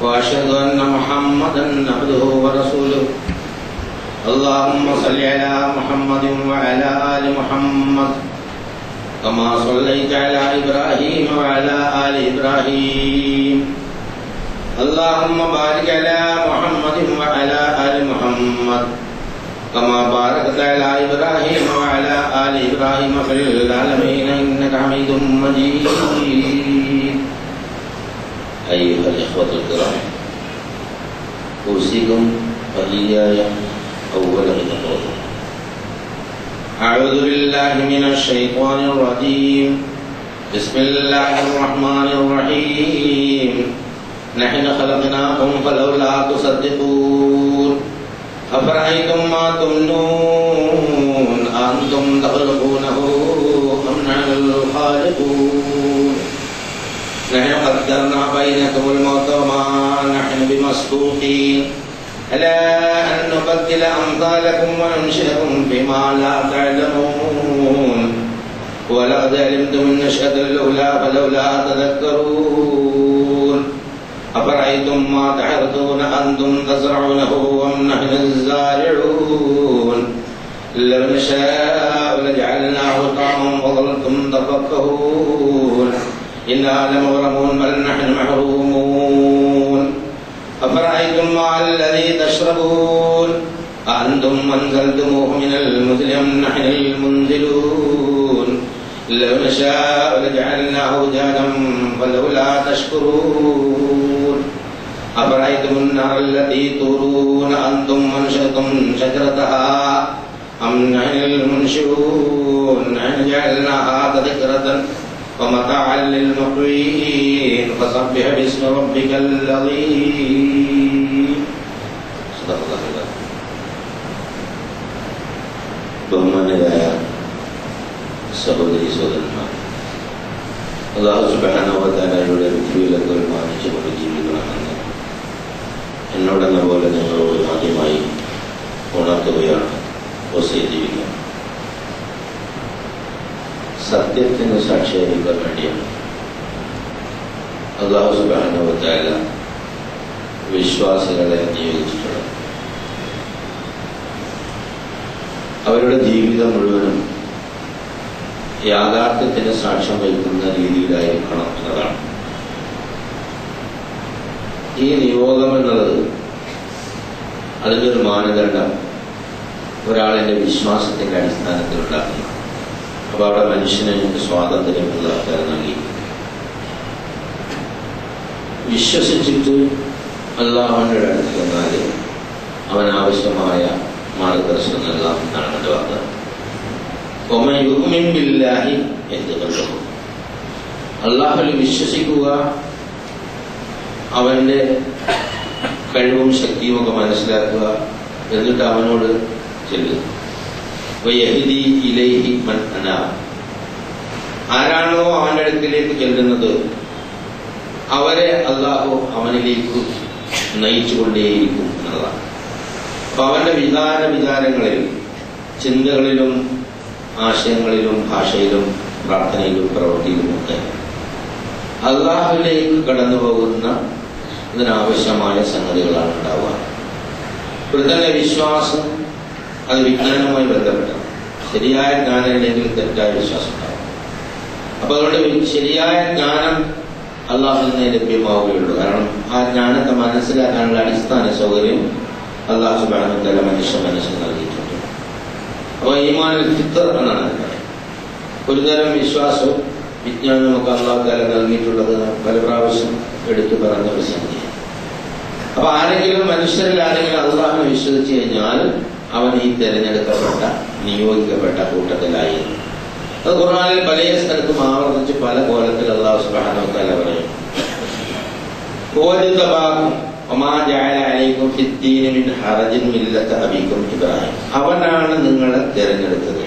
وأشهد أن محمدا عبده ورسوله اللهم صل على محمد وعلى آل محمد كما صليت على إبراهيم وعلى آل إبراهيم اللهم بارك على محمد وعلى آل محمد كما باركت على إبراهيم وعلى آل إبراهيم في العالمين إنك حميد مجيد. أيها الإخوة الكرام، أوصيكم وإياي أولا بتقوى. أعوذ بالله من الشيطان الرجيم. بسم الله الرحمن الرحيم. نحن خلقناكم فلولا تصدقون. أفرأيتم ما تمنون أنتم تخلقونه أم نحن الخالقون. نحن قدرنا بينكم الموت وما نحن بمسبوقين على أن نبدل أمثالكم وننشئكم بما لا تعلمون. ولقد علمتم النشأة الأولى فلولا تذكرون. أفرأيتم ما تحرثون أنتم تزرعونه أم نحن الزارعون. لو نشاء لجعلناه طعاما فظلتم تفكهون. إنا لمغرمون بل نحن محرومون. أفرأيتم الماء الذي تشربون أأنتم أنزلتموه من المزن أم نحن المنزلون. لو نشاء لجعلناه أجاجا فلولا تشكرون. أفرأيتم النار التي تورون أأنتم أنشأتم شجرتها أم نحن المنشئون. نحن جعلناها تذكرة ومتاعا للمقوين. فسبح باسم ربك العظيم. صدق الله العظيم. ബഹുമാന്യരായ സഹോദരി സഹോദരന്മാർ, അല്ലാഹു സുബ്ഹാനഹു വ തആലയുടെ വിധിവിലക്കുകൾ മാനിച്ചുകൊണ്ട് ജീവിക്കണമെന്ന് എന്നോടെന്ന പോലെ നിങ്ങളോട് ആദ്യമായി ഉണർത്തുകയാണ്, വസിയത്ത് ചെയ്യുകയാണ്. സത്യത്തിന് സാക്ഷിയായിരിക്കാൻ വേണ്ടിയാണ് അല്ലാഹു സുബ്ഹാനഹു വ തആല വിശ്വാസികളെ നിയോഗിച്ചിട്ടുള്ളത്. അവരുടെ ജീവിതം മുഴുവനും യാഥാർത്ഥ്യത്തിന് സാക്ഷ്യം വഹിക്കുന്ന രീതിയിലായിരിക്കണം എന്നതാണ്. ഈ നിയോഗം എന്നുള്ളത് അതിൻ്റെ ഒരു മാനദണ്ഡം ഒരാളിൻ്റെ വിശ്വാസത്തിൻ്റെ അടിസ്ഥാനത്തിൽ ഉണ്ടാക്കുന്ന. അപ്പോൾ അവിടെ മനുഷ്യന് സ്വാതന്ത്ര്യം ഉള്ളവർ നൽകി വിശ്വസിച്ചിട്ട് അല്ലാഹുവിൻ്റെ അടുത്ത് വന്നാൽ അവൻ ആവശ്യമായ മാർഗദർശനം നൽകാം എന്നാണ് എൻ്റെ വാർത്ത. അല്ലാഹുവിൽ വിശ്വസിക്കുക, അവൻ്റെ കഴിവും ശക്തിയും ഒക്കെ മനസ്സിലാക്കുക, എന്നിട്ട് അവനോട് ചെല്ലുക. ആരാണോ അവൻ്റെ അടുക്കിലേക്ക് ചെല്ലുന്നത് അവരെ അല്ലാഹു അവനിലേക്ക് നയിച്ചുകൊണ്ടേയിരിക്കും എന്നതാണ്. അപ്പൊ അവന്റെ വിചാരങ്ങളിലും ചിന്തകളിലും ആശയങ്ങളിലും ഭാഷയിലും പ്രാർത്ഥനയിലും പ്രവൃത്തിയിലുമൊക്കെ അല്ലാഹുവിലേക്ക് കടന്നു പോകുന്ന ഇതിനാവശ്യമായ സംഗതികളാണ് ഉണ്ടാവുക. ഇവിടെ തന്നെ വിശ്വാസം അത് വിജ്ഞാനവുമായി ബന്ധപ്പെട്ടാണ്. ശരിയായ ജ്ഞാനം ഇല്ലെങ്കിൽ തെറ്റായ വിശ്വാസം ഉണ്ടാവും. അപ്പൊ അതുകൊണ്ട് ശരിയായ ജ്ഞാനം അല്ലാഹുവിൽ നിന്ന് ലഭ്യമാവുകയുള്ളൂ. കാരണം ആ ജ്ഞാനത്തെ മനസ്സിലാക്കാനുള്ള അടിസ്ഥാന സൗകര്യം അല്ലാഹു സുബ്ഹാനഹു വ തആല മനുഷ്യ മനസ്സിൽ നൽകിയിട്ടുണ്ട്. അപ്പോൾ ഈമാനുൽ ഫിത്ർ എന്നാണ് പറയുന്നത്. ഒരു തരം വിശ്വാസവും വിജ്ഞാനവും നമുക്ക് അല്ലാഹു തആല നൽകിയിട്ടുള്ളത് പല പ്രാവശ്യം എടുത്തു പറഞ്ഞ ഒരു സംഗതിയാണ്. അപ്പൊ ആരെങ്കിലും മനുഷ്യരിൽ ആരെങ്കിലും അല്ലാഹുവിനെ വിശ്വസിച്ച് കഴിഞ്ഞാൽ അവൻ ഈ തിരഞ്ഞെടുക്കപ്പെട്ട നിയോഗിക്കപ്പെട്ട കൂട്ടത്തിലായി. അത് ഖുർആനിൽ പല സ്ഥലത്തും ആവർത്തിച്ച് പല കോലത്തിൽ അല്ലാഹു സുബ്ഹാനഹു വ തആല പറയും. അവനാണ് നിങ്ങളെ തിരഞ്ഞെടുത്തത്.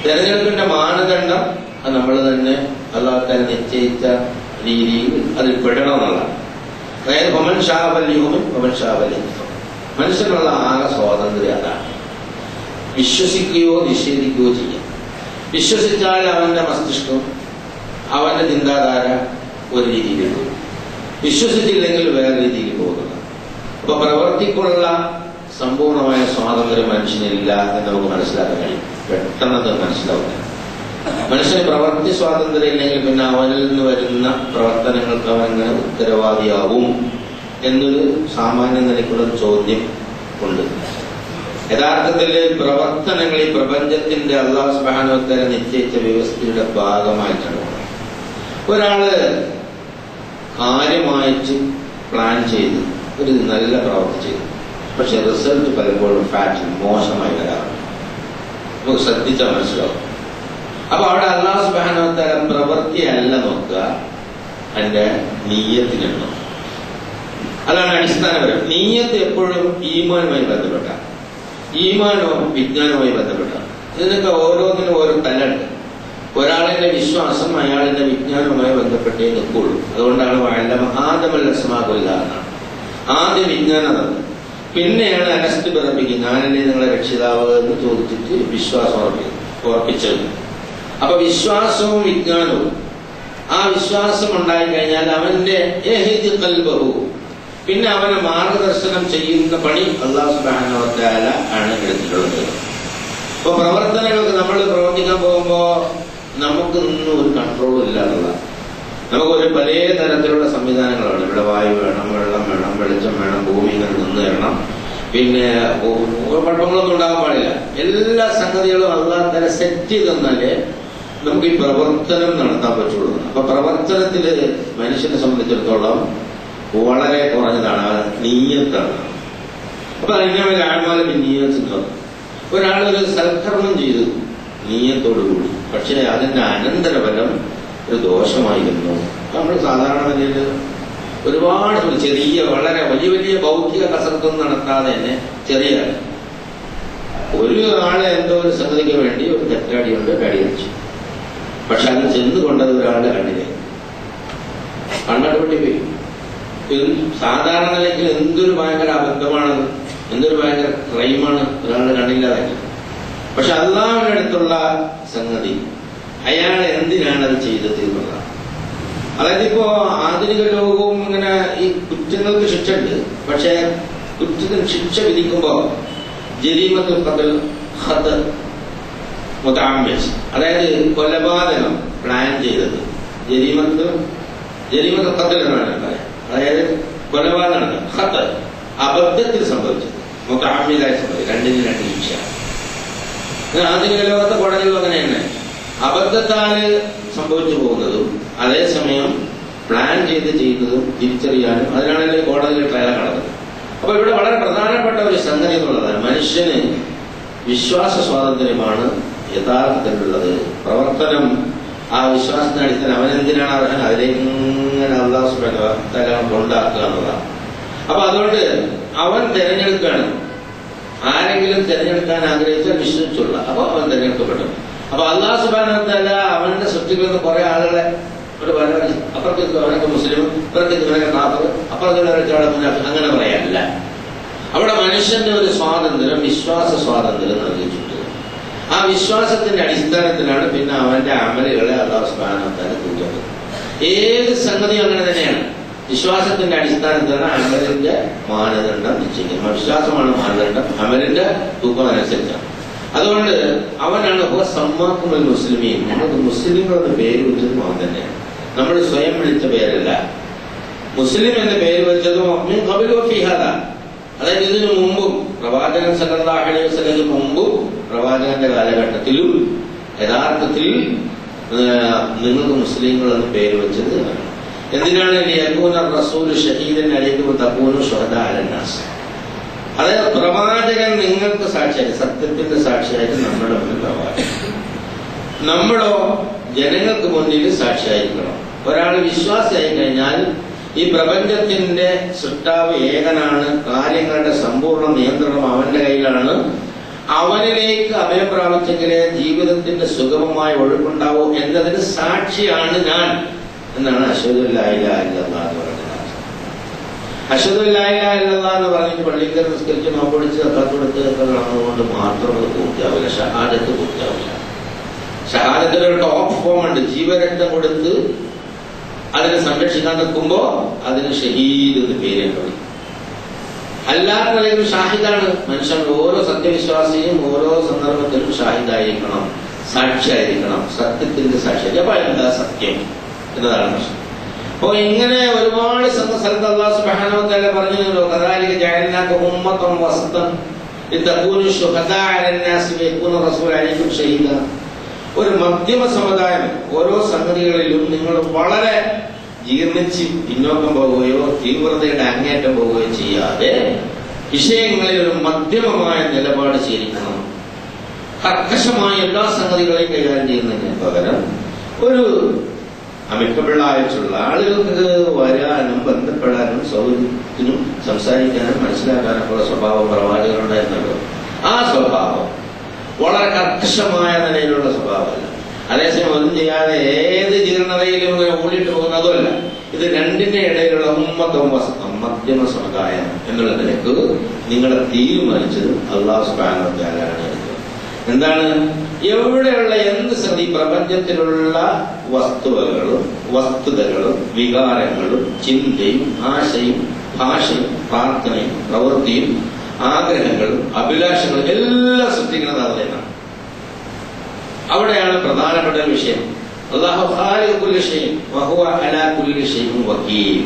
തിരഞ്ഞെടുപ്പിന്റെ മാനദണ്ഡം അത് നമ്മൾ തന്നെ അല്ലാഹു തആല നിശ്ചയിച്ച രീതിയിൽ അതിൽ പെടണം എന്നുള്ളതാണ്. അതായത് മനുഷ്യനുള്ള ആകെ സ്വാതന്ത്ര്യം അതാണ്. വിശ്വസിക്കുകയോ നിഷേധിക്കുകയോ ചെയ്യാം. വിശ്വസിച്ചാൽ അവന്റെ മസ്തിഷ്കം അവന്റെ ചിന്താധാര ഒരു രീതിയിൽ പോകും, വിശ്വസിച്ചില്ലെങ്കിൽ വേറെ രീതിയിൽ പോകുന്നത്. അപ്പൊ പ്രവർത്തിക്കുള്ള സമ്പൂർണമായ സ്വാതന്ത്ര്യം മനുഷ്യനില്ല എന്ന് നമുക്ക് മനസ്സിലാക്കാൻ കഴിയും. പെട്ടെന്നത് മനസ്സിലാവില്ല. മനുഷ്യന് പ്രവർത്തി സ്വാതന്ത്ര്യം ഇല്ലെങ്കിൽ പിന്നെ അവനിൽ നിന്ന് വരുന്ന പ്രവർത്തനങ്ങൾക്ക് അവന് ഉത്തരവാദിയാവും എന്നൊരു സാമാന്യ നിലയ്ക്കുള്ള ചോദ്യം ഉണ്ട്. യഥാർത്ഥത്തിൽ പ്രവർത്തനങ്ങൾ ഈ പ്രപഞ്ചത്തിന്റെ അല്ലാഹു സുബ്ഹാനഹു വ തആല നിശ്ചയിച്ച വ്യവസ്ഥയുടെ ഭാഗമായിട്ടാണ്. ഒരാള് കാര്യമായിട്ട് പ്ലാൻ ചെയ്ത് ഒരു നല്ല പ്രവൃത്തി ചെയ്തു, പക്ഷെ റിസൾട്ട് പലപ്പോഴും മോശമായി വരാറുണ്ട്. നമുക്ക് ശ്രദ്ധിച്ചാൽ മനസ്സിലാവും. അപ്പൊ അവിടെ അല്ലാഹു സുബ്ഹാനഹു വ തആല പ്രവൃത്തിയല്ല നോക്കുക, അതിന്റെ നിയ്യത്തിനുണ്ടോ. അതാണ് അടിസ്ഥാനപരം. നിയ്യത്ത് എപ്പോഴും ഈമാനുമായി ബന്ധപ്പെട്ട, ഈമാനോ വിജ്ഞാനവുമായി ബന്ധപ്പെട്ട. ഇതിനൊക്കെ ഓരോന്നിനും ഓരോ തലുണ്ട്. ഒരാളിന്റെ വിശ്വാസം അയാളിന്റെ വിജ്ഞാനവുമായി ബന്ധപ്പെട്ടേ നിൽക്കുള്ളൂ. അതുകൊണ്ടാണ് ആദ്യം വിജ്ഞാനം നടന്നത്, പിന്നെയാണ് അനസ്ത് പിറപ്പിക്കുക, ഞാനല്ലേ നിങ്ങളെ രക്ഷിതാവ് എന്ന് ചോദിച്ചിട്ട് വിശ്വാസം ഉറപ്പിച്ചത്. അപ്പൊ വിശ്വാസവും വിജ്ഞാനവും, ആ വിശ്വാസം ഉണ്ടായി കഴിഞ്ഞാൽ അവന്റെ പിന്നെ അവനെ മാർഗദർശനം ചെയ്യുന്ന പണി അല്ലാഹു സുബ്ഹാനഹു വ തആല ആണ് എടുത്തിട്ടുള്ളത്. ഇപ്പൊ പ്രവർത്തനങ്ങൾക്ക് നമ്മൾ പ്രവർത്തിക്കാൻ പോകുമ്പോ നമുക്കൊന്നും ഒരു കൺട്രോളും ഇല്ല എന്നുള്ളതാണ്. നമുക്കൊരു പല തരത്തിലുള്ള സംവിധാനങ്ങളാണ്. ഇവിടെ വായു വേണം, വെള്ളം വേണം, വെളിച്ചം വേണം, ഭൂമി ഇങ്ങനെ നിന്ന് തരണം, പിന്നെ കുഴപ്പങ്ങളൊന്നും ഉണ്ടാകാൻ പാടില്ല. എല്ലാ സംഗതികളും അല്ലാഹു തആല സെറ്റ് ചെയ്ത് തന്നാലേ നമുക്ക് ഈ പ്രവർത്തനം നടത്താൻ പറ്റുള്ളൂ. അപ്പൊ പ്രവർത്തനത്തില് മനുഷ്യനെ സംബന്ധിച്ചിടത്തോളം വളരെ കുറഞ്ഞതാണ് നിയ്യത്താണ്. അപ്പൊ അതിനെ ആഴ്മാലും നിയ്യത്ത്. ഒരാളൊരു സൽക്കർമ്മം ചെയ്തു നിയ്യത്തോടുകൂടി, പക്ഷെ അതിന്റെ അനന്തരഫലം ഒരു ദോഷമായിരുന്നു. നമ്മൾ സാധാരണ നിലയിൽ ഒരുപാട് ചെറിയ വളരെ വലിയ വലിയ ഭൗതിക കസരത്തൊന്നും നടത്താതെ തന്നെ ചെറിയ ഒരു ആളെ എന്തോ ഒരു സംഗതിക്ക് വേണ്ടി ഒരു തെറ്റാടി കൊണ്ട് അടി വെച്ചു, പക്ഷെ അത് ചെന്ന് കൊണ്ടത് ഒരാളുടെ കണ്ണിലെ കണ്ണട പൊട്ടി പോയി. സാധാരണ നിലയ്ക്ക് എന്തൊരു ഭയങ്കര അബദ്ധമാണത്, എന്തൊരു ഭയങ്കര ക്രൈമാണ് ഒരാളുടെ കണ്ണില്ലാതാക്കി. പക്ഷെ അല്ലാഹുവിന്റെ അടുത്തുള്ള സംഗതി അയാൾ എന്തിനാണ് അത് ചെയ്തത് എന്നുള്ളതാണ്. അതായത് ഇപ്പോ ആധുനിക ലോകവും ഇങ്ങനെ ഈ കുറ്റങ്ങൾക്ക് ശിക്ഷ ഉണ്ട്, പക്ഷെ കുറ്റത്തിന് ശിക്ഷ വിധിക്കുമ്പോ ജരീമത്തുൽ ഖത്ൽ ഖത് മുതഅമ്മിദ്, അതായത് കൊലപാതകം പ്ലാൻ ചെയ്തത്, ജരീമത്തുൽ ഖത്ൽ എന്നാണ് പറയാം. അതായത് കൊലപാതകം ഖത് അബദ്ധത്തിൽ സംഭവിച്ചത്, മുതഅമ്മിദായി സംഭവിച്ചത്, രണ്ടിനും രണ്ട് ശിക്ഷ. ആധുനിക ലോകത്തെ കോടതികളും അങ്ങനെ തന്നെ അബദ്ധത്താല് സംഭവിച്ചു പോകുന്നതും അതേസമയം പ്ലാൻ ചെയ്ത് ചെയ്യുന്നതും തിരിച്ചറിയാനും അതിനാണല്ലേ കോടതിയിൽ ട്രയൽ നടന്നത്. അപ്പൊ ഇവിടെ വളരെ പ്രധാനപ്പെട്ട ഒരു സംഗതി എന്നുള്ളതാണ്, മനുഷ്യന് വിശ്വാസ സ്വാതന്ത്ര്യമാണ് യഥാർത്ഥത്തിലുള്ളത്. പ്രവർത്തനം ആ വിശ്വാസത്തിന് അടിസ്ഥാനം അവനെന്തിനാണ് അവൻ അതിലേക്ക് അല്ലാഹു സുബ്ഹാനഹു വ തആല കൊണ്ടാക്കുക എന്നുള്ളതാണ്. അപ്പൊ അതുകൊണ്ട് അവൻ തിരഞ്ഞെടുക്കുകയാണ്. ആരെങ്കിലും തിരഞ്ഞെടുക്കാൻ ആഗ്രഹിച്ചാൽ വിശ്വസിച്ചുള്ള, അപ്പൊ അവൻ തിരഞ്ഞെടുക്കപ്പെട്ടു. അപ്പൊ അല്ലാഹു സുബ്ഹാനഹു വ തആല അവന്റെ സൃഷ്ടികളിൽ നിന്ന് കുറെ ആളുകളെ ഒരു അപ്പുറത്തേക്ക് അവനൊക്കെ മുസ്ലിം, ഇപ്പുറത്തേക്ക് ഇവനൊക്കെ കാഫിർ, അപ്പുറത്തേക്ക് അങ്ങനെ പറയാനല്ല. അവിടെ മനുഷ്യന്റെ ഒരു സ്വാതന്ത്ര്യം, വിശ്വാസ സ്വാതന്ത്ര്യം നൽകിയിട്ടുണ്ട്. ആ വിശ്വാസത്തിന്റെ അടിസ്ഥാനത്തിലാണ് പിന്നെ അവന്റെ അമലുകളെ അല്ലാഹു സുബ്ഹാനഹു വ തആല തൂക്കുന്നത്. ഏത് സംഗതിയും അങ്ങനെ തന്നെയാണ്. വിശ്വാസത്തിന്റെ അടിസ്ഥാനത്തിലാണ് അമലിന്റെ മാനദണ്ഡം നിശ്ചയിക്കുന്നത്. വിശ്വാസമാണ് മാനദണ്ഡം, അമലിന്റെ തൂക്കം അനുസരിച്ചാണ്. അതുകൊണ്ട് അവനാണ് സമ്മാക്കുൽ മുസ്ലിമീൻ, നമുക്ക് മുസ്ലിങ്ങളുടെ പേര് വെച്ചതും അവൻ തന്നെയാണ്. നമ്മൾ സ്വയം വിളിച്ച പേരല്ല. മുസ്ലിം എന്ന പേര് വെച്ചതും അതായത് ഇതിനു മുമ്പും പ്രവാചകൻ സല്ലല്ലാഹു അലൈഹി വസല്ലമക്ക് മുമ്പും പ്രവാചകന്റെ കാലഘട്ടത്തിലും യഥാർത്ഥത്തിൽ നിങ്ങൾക്ക് മുസ്ലിങ്ങൾ എന്ന് പേര് വെച്ചത്. എന്തിനാണ് ലിയകൂന റസൂൽ ഷഹീദൻ അലൈക്കും തകൂനു ശുഹദാ അലന്നാസ്. അതായത് പ്രവാചകൻ നിങ്ങൾക്ക് സാക്ഷിയായി, സത്യത്തിന്റെ സാക്ഷിയായിട്ട് നമ്മുടെ മുന്നിൽ പ്രവാചകൻ, നമ്മളോ ജനങ്ങൾക്ക് മുന്നിൽ സാക്ഷിയായിരിക്കണം. ഒരാൾ വിശ്വാസിയായി കഴിഞ്ഞാൽ ഈ പ്രപഞ്ചത്തിന്റെ സൃഷ്ടാവ് ഏകനാണ്, കാര്യങ്ങളുടെ സമ്പൂർണ്ണ നിയന്ത്രണം അവന്റെ കയ്യിലാണ്, അവനിലേക്ക് അഭയം പ്രാപിച്ചെങ്കിലേ ജീവിതത്തിന്റെ സുഗമമായ ഒഴുക്കുണ്ടാവൂ എന്നതിന് സാക്ഷിയാണ് ഞാൻ എന്നാണ് അശ്ഹദു അല്ലാ ഇലാഹ ഇല്ലല്ലാഹ് എന്ന് പറയുന്നത്. അശ്ഹദു അല്ലാ ഇലാഹ ഇല്ലല്ലാഹ് എന്ന് പറഞ്ഞിട്ട് പള്ളിക്കൽ നിസ്കരിച്ച് നോമ്പൊടിച്ച് തക്കാത്തുകൊടുത്ത് നടന്നുകൊണ്ട് മാത്രം അത് പൂർത്തിയാവില്ല, ഷഹാദത്ത് പൂർത്തിയാവില്ല. ഷഹാദത്തിന് ഒരു ടോപ്പ് ഫോം ഉണ്ട്. ജീവരക്തം കൊടുത്ത് അതിനെ സംരക്ഷിക്കാൻ നിൽക്കുമ്പോ അതിന് ഷഹീദ് എന്ന് പേരുണ്ട്. അല്ലാത്ത നിലയിൽ ഷാഹിദാണ്. മനുഷ്യൻ ഓരോ സത്യവിശ്വാസിയും ഓരോ സന്ദർഭത്തിലും ഷാഹിദായിരിക്കണം, സാക്ഷിയായിരിക്കണം, സത്യത്തിന്റെ സാക്ഷിയായിരിക്കും. അപ്പൊ എന്താ സത്യം എന്നതാണ് പ്രശ്നം. അപ്പൊ ഇങ്ങനെ ഒരുപാട് സ്ഥലത്ത് അല്ലാഹു സുബ്ഹാനഹു വ തആല പറഞ്ഞല്ലോ, കദാലിക ജഅൽനാക ഉമ്മത്തൻ വസതൻ ലിതകൂനു ശുഹദാ അലന്നാസ് വയകൂന റസൂലു അലൈക്കും ഷഹീദാ. ഒരു മധ്യമ സമുദായം, ഓരോ സംഗതികളിലും നിങ്ങൾ വളരെ ജീർണിച്ച് പിന്നോക്കം പോവുകയോ തീവ്രതയുടെ അങ്ങേറ്റം പോവുകയോ ചെയ്യാതെ വിഷയങ്ങളിൽ ഒരു മധ്യമമായ നിലപാട് സ്വീകരിക്കണം. കർക്കശമായ എല്ലാ സംഗതികളെയും കൈകാര്യം ചെയ്യുന്നതിന് പകരം ഒരു അമിക്കബിളായിട്ടുള്ള ആളുകൾക്ക് വരാനും ബന്ധപ്പെടാനും സൗകര്യത്തിനും സംസാരിക്കാനും മനസ്സിലാക്കാനൊക്കെ ഉള്ള സ്വഭാവം പ്രവാചകനുണ്ടായിരുന്നല്ലോ. ആ സ്വഭാവം വളരെ കർക്കശമായ നിലയിലുള്ള സ്വഭാവമല്ല. അതേസമയം ഒന്നും ചെയ്യാതെ ഏത് ജീർണതയിലും ഇങ്ങനെ ഓടിയിട്ട് പോകുന്നതുമല്ല. ഇത് രണ്ടിന്റെ ഇടയിലുള്ള ഉമ്മത്തും വസത്തും, മധ്യമ സമുദായം എന്നുള്ള നിലക്ക് നിങ്ങളെ തീരുമാനിച്ചത് അല്ലാഹു സുബ്ഹാനഹു വ തആലയാണ്. എന്താണ്? എവിടെയുള്ള എന്ത് സ്ഥിതി പ്രപഞ്ചത്തിലുള്ള വസ്തുതകളും വികാരങ്ങളും ചിന്തയും ആശയും ഭാഷയും പ്രാർത്ഥനയും പ്രവൃത്തിയും ആഗ്രഹങ്ങളും അഭിലാഷങ്ങളും എല്ലാം സൃഷ്ടിക്കുന്നത് അതിലാണ്. അവിടെയാണ് പ്രധാനപ്പെട്ട വിഷയം. അല്ലാഹു ഖാലിഖു കുല്ലി ഷൈഇൻ വഹുവ അലാ കുല്ലി ഷൈഇൻ വകീൽ.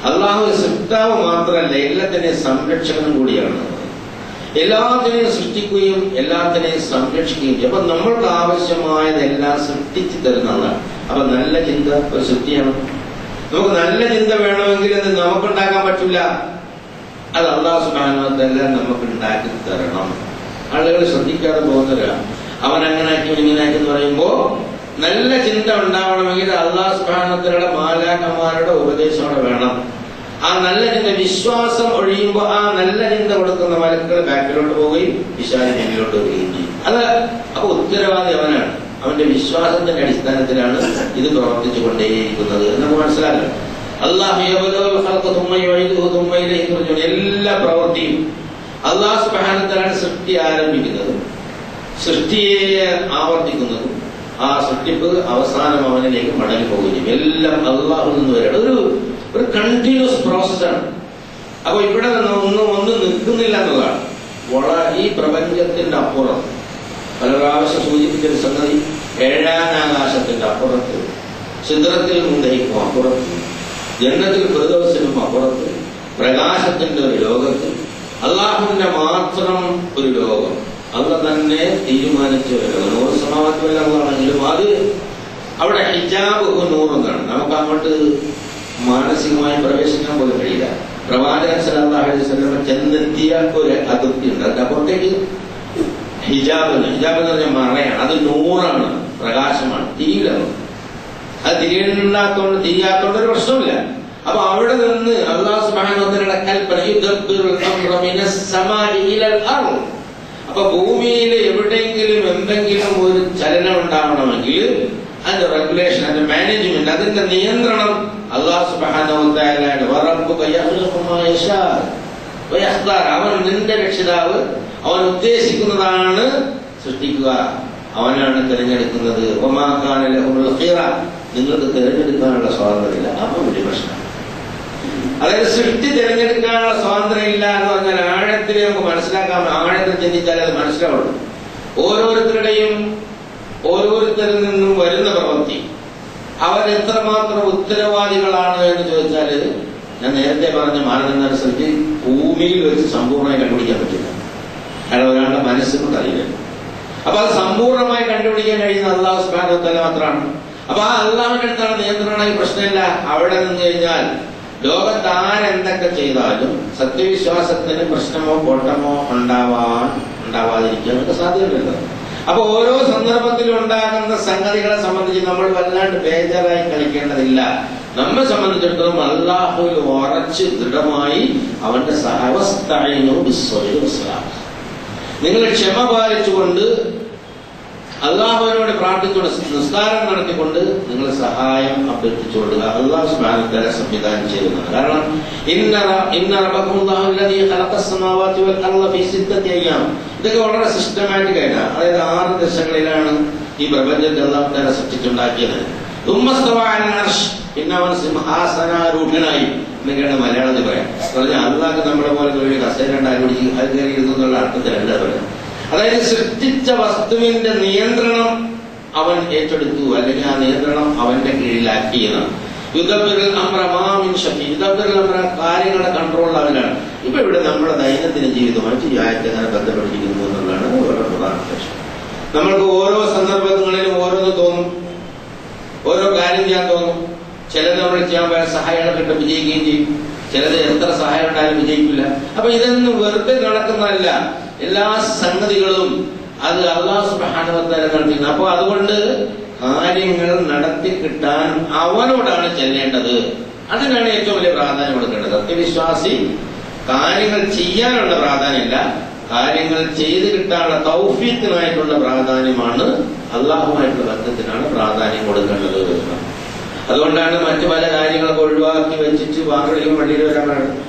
അല്ലാഹു സൃഷ്ടാവ് മാത്രമല്ല, എല്ലാത്തിനെയും സംരക്ഷകനും കൂടിയാണ്. എല്ലാത്തിനെയും സൃഷ്ടിക്കുകയും എല്ലാത്തിനെയും സംരക്ഷിക്കുകയും ചെയ്യും. അപ്പൊ നമ്മൾക്ക് ആവശ്യമായതെല്ലാം സൃഷ്ടിച്ചു തരുന്നതാണ്. അപ്പൊ നല്ല ചിന്ത ഒരു സൃഷ്ടിയാണ്. നമുക്ക് നല്ല ചിന്ത വേണമെങ്കിൽ അത് നമുക്കുണ്ടാക്കാൻ പറ്റില്ല, അത് അല്ലാഹു സുബ്ഹാനഹു വ തആല നമുക്ക് ഉണ്ടാക്കി തരണം. ആളുകൾ ശ്രദ്ധിക്കാതെ പോകുന്നവരാ. അവൻ അങ്ങനാക്കി ഇങ്ങനാക്കി എന്ന് പറയുമ്പോ നല്ല ചിന്ത ഉണ്ടാവണമെങ്കിൽ അല്ലാഹു സുബ്ഹാനഹു വ തആലയുടെ മാലാഖമാരുടെ ഉപദേശം അവിടെ വേണം. ആ നല്ല ചിന്ത വിശ്വാസം ഒഴിയുമ്പോൾ ആ നല്ല ചിന്ത കൊടുക്കുന്ന മലക്കുകൾ ബാക്കിലോട്ട് പോവുകയും വിശാല ജനിലോട്ട് വരികയും ചെയ്യും. അത് അപ്പൊ ഉത്തരവാദി അവനാണ്. അവന്റെ വിശ്വാസത്തിന്റെ അടിസ്ഥാനത്തിലാണ് ഇത് പ്രവർത്തിച്ചു കൊണ്ടേയിരിക്കുന്നത് എന്ന് മനസ്സിലാക്കണം. എല്ലാ പ്രവൃത്തിയും അല്ലാഹു സുബ്ഹാനഹു വ തആല സൃഷ്ടി ആരംഭിക്കുന്നതും സൃഷ്ടിയെ ആവർത്തിക്കുന്നതും ആ സൃഷ്ടിപ്പ് അവസാനം അവനിലേക്ക് മടങ്ങി പോവുകയും എല്ലാം അല്ലാഹുവിൽ നിന്ന് വരണം. ഒരു കണ്ടിന്യൂസ് പ്രോസസ്സാണ്. അപ്പൊ ഇവിടെ ഒന്നും നിൽക്കുന്നില്ല എന്നതാണ്. ഈ പ്രപഞ്ചത്തിന്റെ അപ്പുറം പല പ്രാവശ്യം സൂചിപ്പിച്ചൊരു സംഗതി, ഏഴാനാകാശത്തിന്റെ അപ്പുറത്ത്, സിദ്റത്തിൽ മുന്തഹിക്കും അപ്പുറത്ത്, ജന്നത്തിൽ ഫിർദൗസിനും അപ്പുറത്ത്, പ്രകാശത്തിന്റെ ഒരു ലോകത്ത്, അല്ലാഹുവിന്റെ മാത്രം ഒരു ലോകം, അല്ലാഹു തന്നെ തീരുമാനിച്ച ഒരു ലോകം. നൂറ് സമാവാത്തിലാണെങ്കിലും അത് അവിടെ ഹിജാബ് നൂറെന്നാണ്. നമുക്ക് അങ്ങോട്ട് മാനസികമായി പ്രവേശിക്കാൻ പോലും കഴിയില്ല. പ്രവാചകൻ സല്ലല്ലാഹു അലൈഹി വസല്ലം ചെന്നെത്തിയ ഒരു അതിർത്തി ഉണ്ട്. അതിന്റെ അപ്പുറത്തേക്ക് ഹിജാബ് എന്ന് പറഞ്ഞാൽ മറയാണ്. അത് നൂറാണ്, പ്രകാശമാണ്, തിരിയില്ല. അത് തിരിയാത്തോണ്ട് ഒരു പ്രശ്നമില്ല. അപ്പൊ അവിടെ നിന്ന് അല്ലാഹു സുബ്ഹാനഹു വ തആലയുടെ കൽപ്പന യുദബ്ബിറുൽ അംറ മിനസ് സമാഇ ഇലൽ അർദ്. അപ്പൊ ഭൂമിയിൽ എവിടെയെങ്കിലും എന്തെങ്കിലും ഒരു ചലനം ഉണ്ടാവണമെങ്കിൽ അതിന്റെ റെഗുലേഷൻ, അതിന്റെ മാനേജ്മെന്റ്, അതിന്റെ നിയന്ത്രണം അല്ലാഹു സുബ്ഹാനഹു വ തആലയാണ്. വറബ്ബുക യഖ്ലുഖു മാ യശാ വയഖ്താർ. അവൻ നിന്റെ രക്ഷിതാവ്, അവൻ ഉദ്ദേശിക്കുന്നതാണ് സൃഷ്ടിക്കുക, അവനാണ് തിരഞ്ഞെടുക്കുന്നത്. വമാ കാന ലഹുൽ ഖിറ. നിങ്ങൾക്ക് തിരഞ്ഞെടുക്കാനുള്ള സ്വാതന്ത്ര്യമില്ല. അപ്പൊ വലിയ പ്രശ്നം. അതായത് സൃഷ്ടി തിരഞ്ഞെടുക്കാനുള്ള സ്വാതന്ത്ര്യം ഇല്ല എന്ന് പറഞ്ഞാൽ ആഴത്തിൽ നമുക്ക് മനസ്സിലാക്കാം. ആഴത്തിൽ ചിന്തിച്ചാൽ അത് മനസ്സിലാവുള്ളൂ. ഓരോരുത്തരിൽ നിന്നും വരുന്ന പ്രവൃത്തി അവർ എത്രമാത്രം ഉത്തരവാദികളാണ് എന്ന് ചോദിച്ചാല്, ഞാൻ നേരത്തെ പറഞ്ഞ മാനദണ്ഡമനുസരിച്ച് ഭൂമിയിൽ വെച്ച് സമ്പൂർണ്ണമായി കണ്ടുപിടിക്കാൻ പറ്റില്ല. കാരണം ഒരാളുടെ മനസ്സുകൊണ്ട് അറിയില്ല. അപ്പൊ അത് സമ്പൂർണ്ണമായി കണ്ടുപിടിക്കാൻ കഴിയുന്ന അള്ളാഹു സുബ്ഹാനഹു വ തആല മാത്രമാണ്. അപ്പൊ ആ അള്ളാഹുവിന്റെ അടുത്താണ് നിയന്ത്രണം. പ്രശ്നമില്ല. അവിടെ നിന്ന് കഴിഞ്ഞാൽ ലോകത്ത് ആരെന്തൊക്കെ ചെയ്താലും സത്യവിശ്വാസത്തിന് പ്രശ്നമോ കോട്ടമോ ഉണ്ടാവാതിരിക്കാനൊക്കെ സാധ്യതയുണ്ട്. അപ്പൊ ഓരോ സന്ദർഭത്തിലും ഉണ്ടാകുന്ന സംഗതികളെ സംബന്ധിച്ച് നമ്മൾ വല്ലാണ്ട് ബേജാറായി കളിക്കേണ്ടതില്ല. നമ്മെ സംബന്ധിച്ചിടത്തോളം അല്ലാഹുവിൽ ഉറച്ച് ദൃഢമായി അവന്റെ നിങ്ങൾ ക്ഷമ പാലിച്ചുകൊണ്ട് അള്ളാഹുവിനോട് പ്രാർത്ഥിച്ചുകൊണ്ട് നിസ്കാരം നടത്തിക്കൊണ്ട് നിങ്ങൾ സഹായം അഭ്യർത്ഥിച്ചുകൊള്ളുക. അള്ളാഹു സുബ്ഹാനഹു വ തആല സംവിധാനം ചെയ്യുന്നതാണ്. കാരണം ഇതൊക്കെ വളരെ സിസ്റ്റമാറ്റിക് ആയിട്ടാണ്. അതായത് 6 ദിവസങ്ങളിലാണ് ഈ പ്രപഞ്ചത്തെ അല്ലാഹു തആല സൃഷ്ടിച്ചുണ്ടാക്കിയത്. പിന്നെ അവൻ സിംഹാസനാരൂഢനായി എന്നൊക്കെയാണ് മലയാളത്തിൽ പറയാം. പറഞ്ഞാൽ അള്ളാഹ് നമ്മളെ പോലെ ഒരു കസേര ഉണ്ടാക്കി അത് കയറി ഇരുന്നുള്ള അർത്ഥത്തിലല്ല പറയാം. അതായത് സൃഷ്ടിച്ച വസ്തുവിന്റെ നിയന്ത്രണം അവൻ ഏറ്റെടുത്തു, അല്ലെങ്കിൽ ആ നിയന്ത്രണം അവന്റെ കീഴിലാക്കിയതാണ്. കാര്യങ്ങളുടെ കൺട്രോൾ അവനാണ്. ഇപ്പൊ ഇവിടെ നമ്മുടെ ദൈനംദിന ജീവിതമായിട്ട് ഈ ആയത്തെ അങ്ങനെ ബന്ധപ്പെട്ടിരിക്കുന്നു എന്നുള്ളതാണ് വളരെ പ്രധാന ലക്ഷ്യം. നമ്മൾക്ക് ഓരോ സന്ദർഭങ്ങളിലും ഓരോന്ന് തോന്നും, ഓരോ കാര്യം ചെയ്യാൻ തോന്നും. ചിലത് നമ്മൾ ചെയ്യാൻ പോയാൽ സഹായം കിട്ടും, വിജയിക്കുകയും ചെയ്യും. ചിലത് എത്ര സഹായം ഉണ്ടായാലും വിജയിക്കില്ല. അപ്പൊ ഇതൊന്നും വെറുതെ നടക്കുന്നതല്ല. എല്ലാ സംഗതികളും അത് അല്ലാഹു സുബ്ഹാനഹു വ തആല നടത്തുന്നു. അപ്പൊ അതുകൊണ്ട് കാര്യങ്ങൾ നടത്തി കിട്ടാൻ അവനോടാണ് ചെല്ലേണ്ടത്. അതിനാണ് ഏറ്റവും വലിയ പ്രാധാന്യം കൊടുക്കേണ്ടത്. സത്യവിശ്വാസി കാര്യങ്ങൾ ചെയ്യാനുള്ള പ്രാധാന്യമില്ല, കാര്യങ്ങൾ ചെയ്ത് കിട്ടാനുള്ള തൗഫീഖിനായിട്ടുള്ള പ്രാധാന്യമാണ്, അള്ളാഹുമായിട്ടുള്ള ബന്ധത്തിനാണ് പ്രാധാന്യം കൊടുക്കേണ്ടത്. അതുകൊണ്ടാണ് മറ്റു പല കാര്യങ്ങളൊക്കെ ഒഴിവാക്കി വെച്ചിട്ട് വാങ്ങുകയും പള്ളിയിൽ വരാൻ പറയുന്നത്.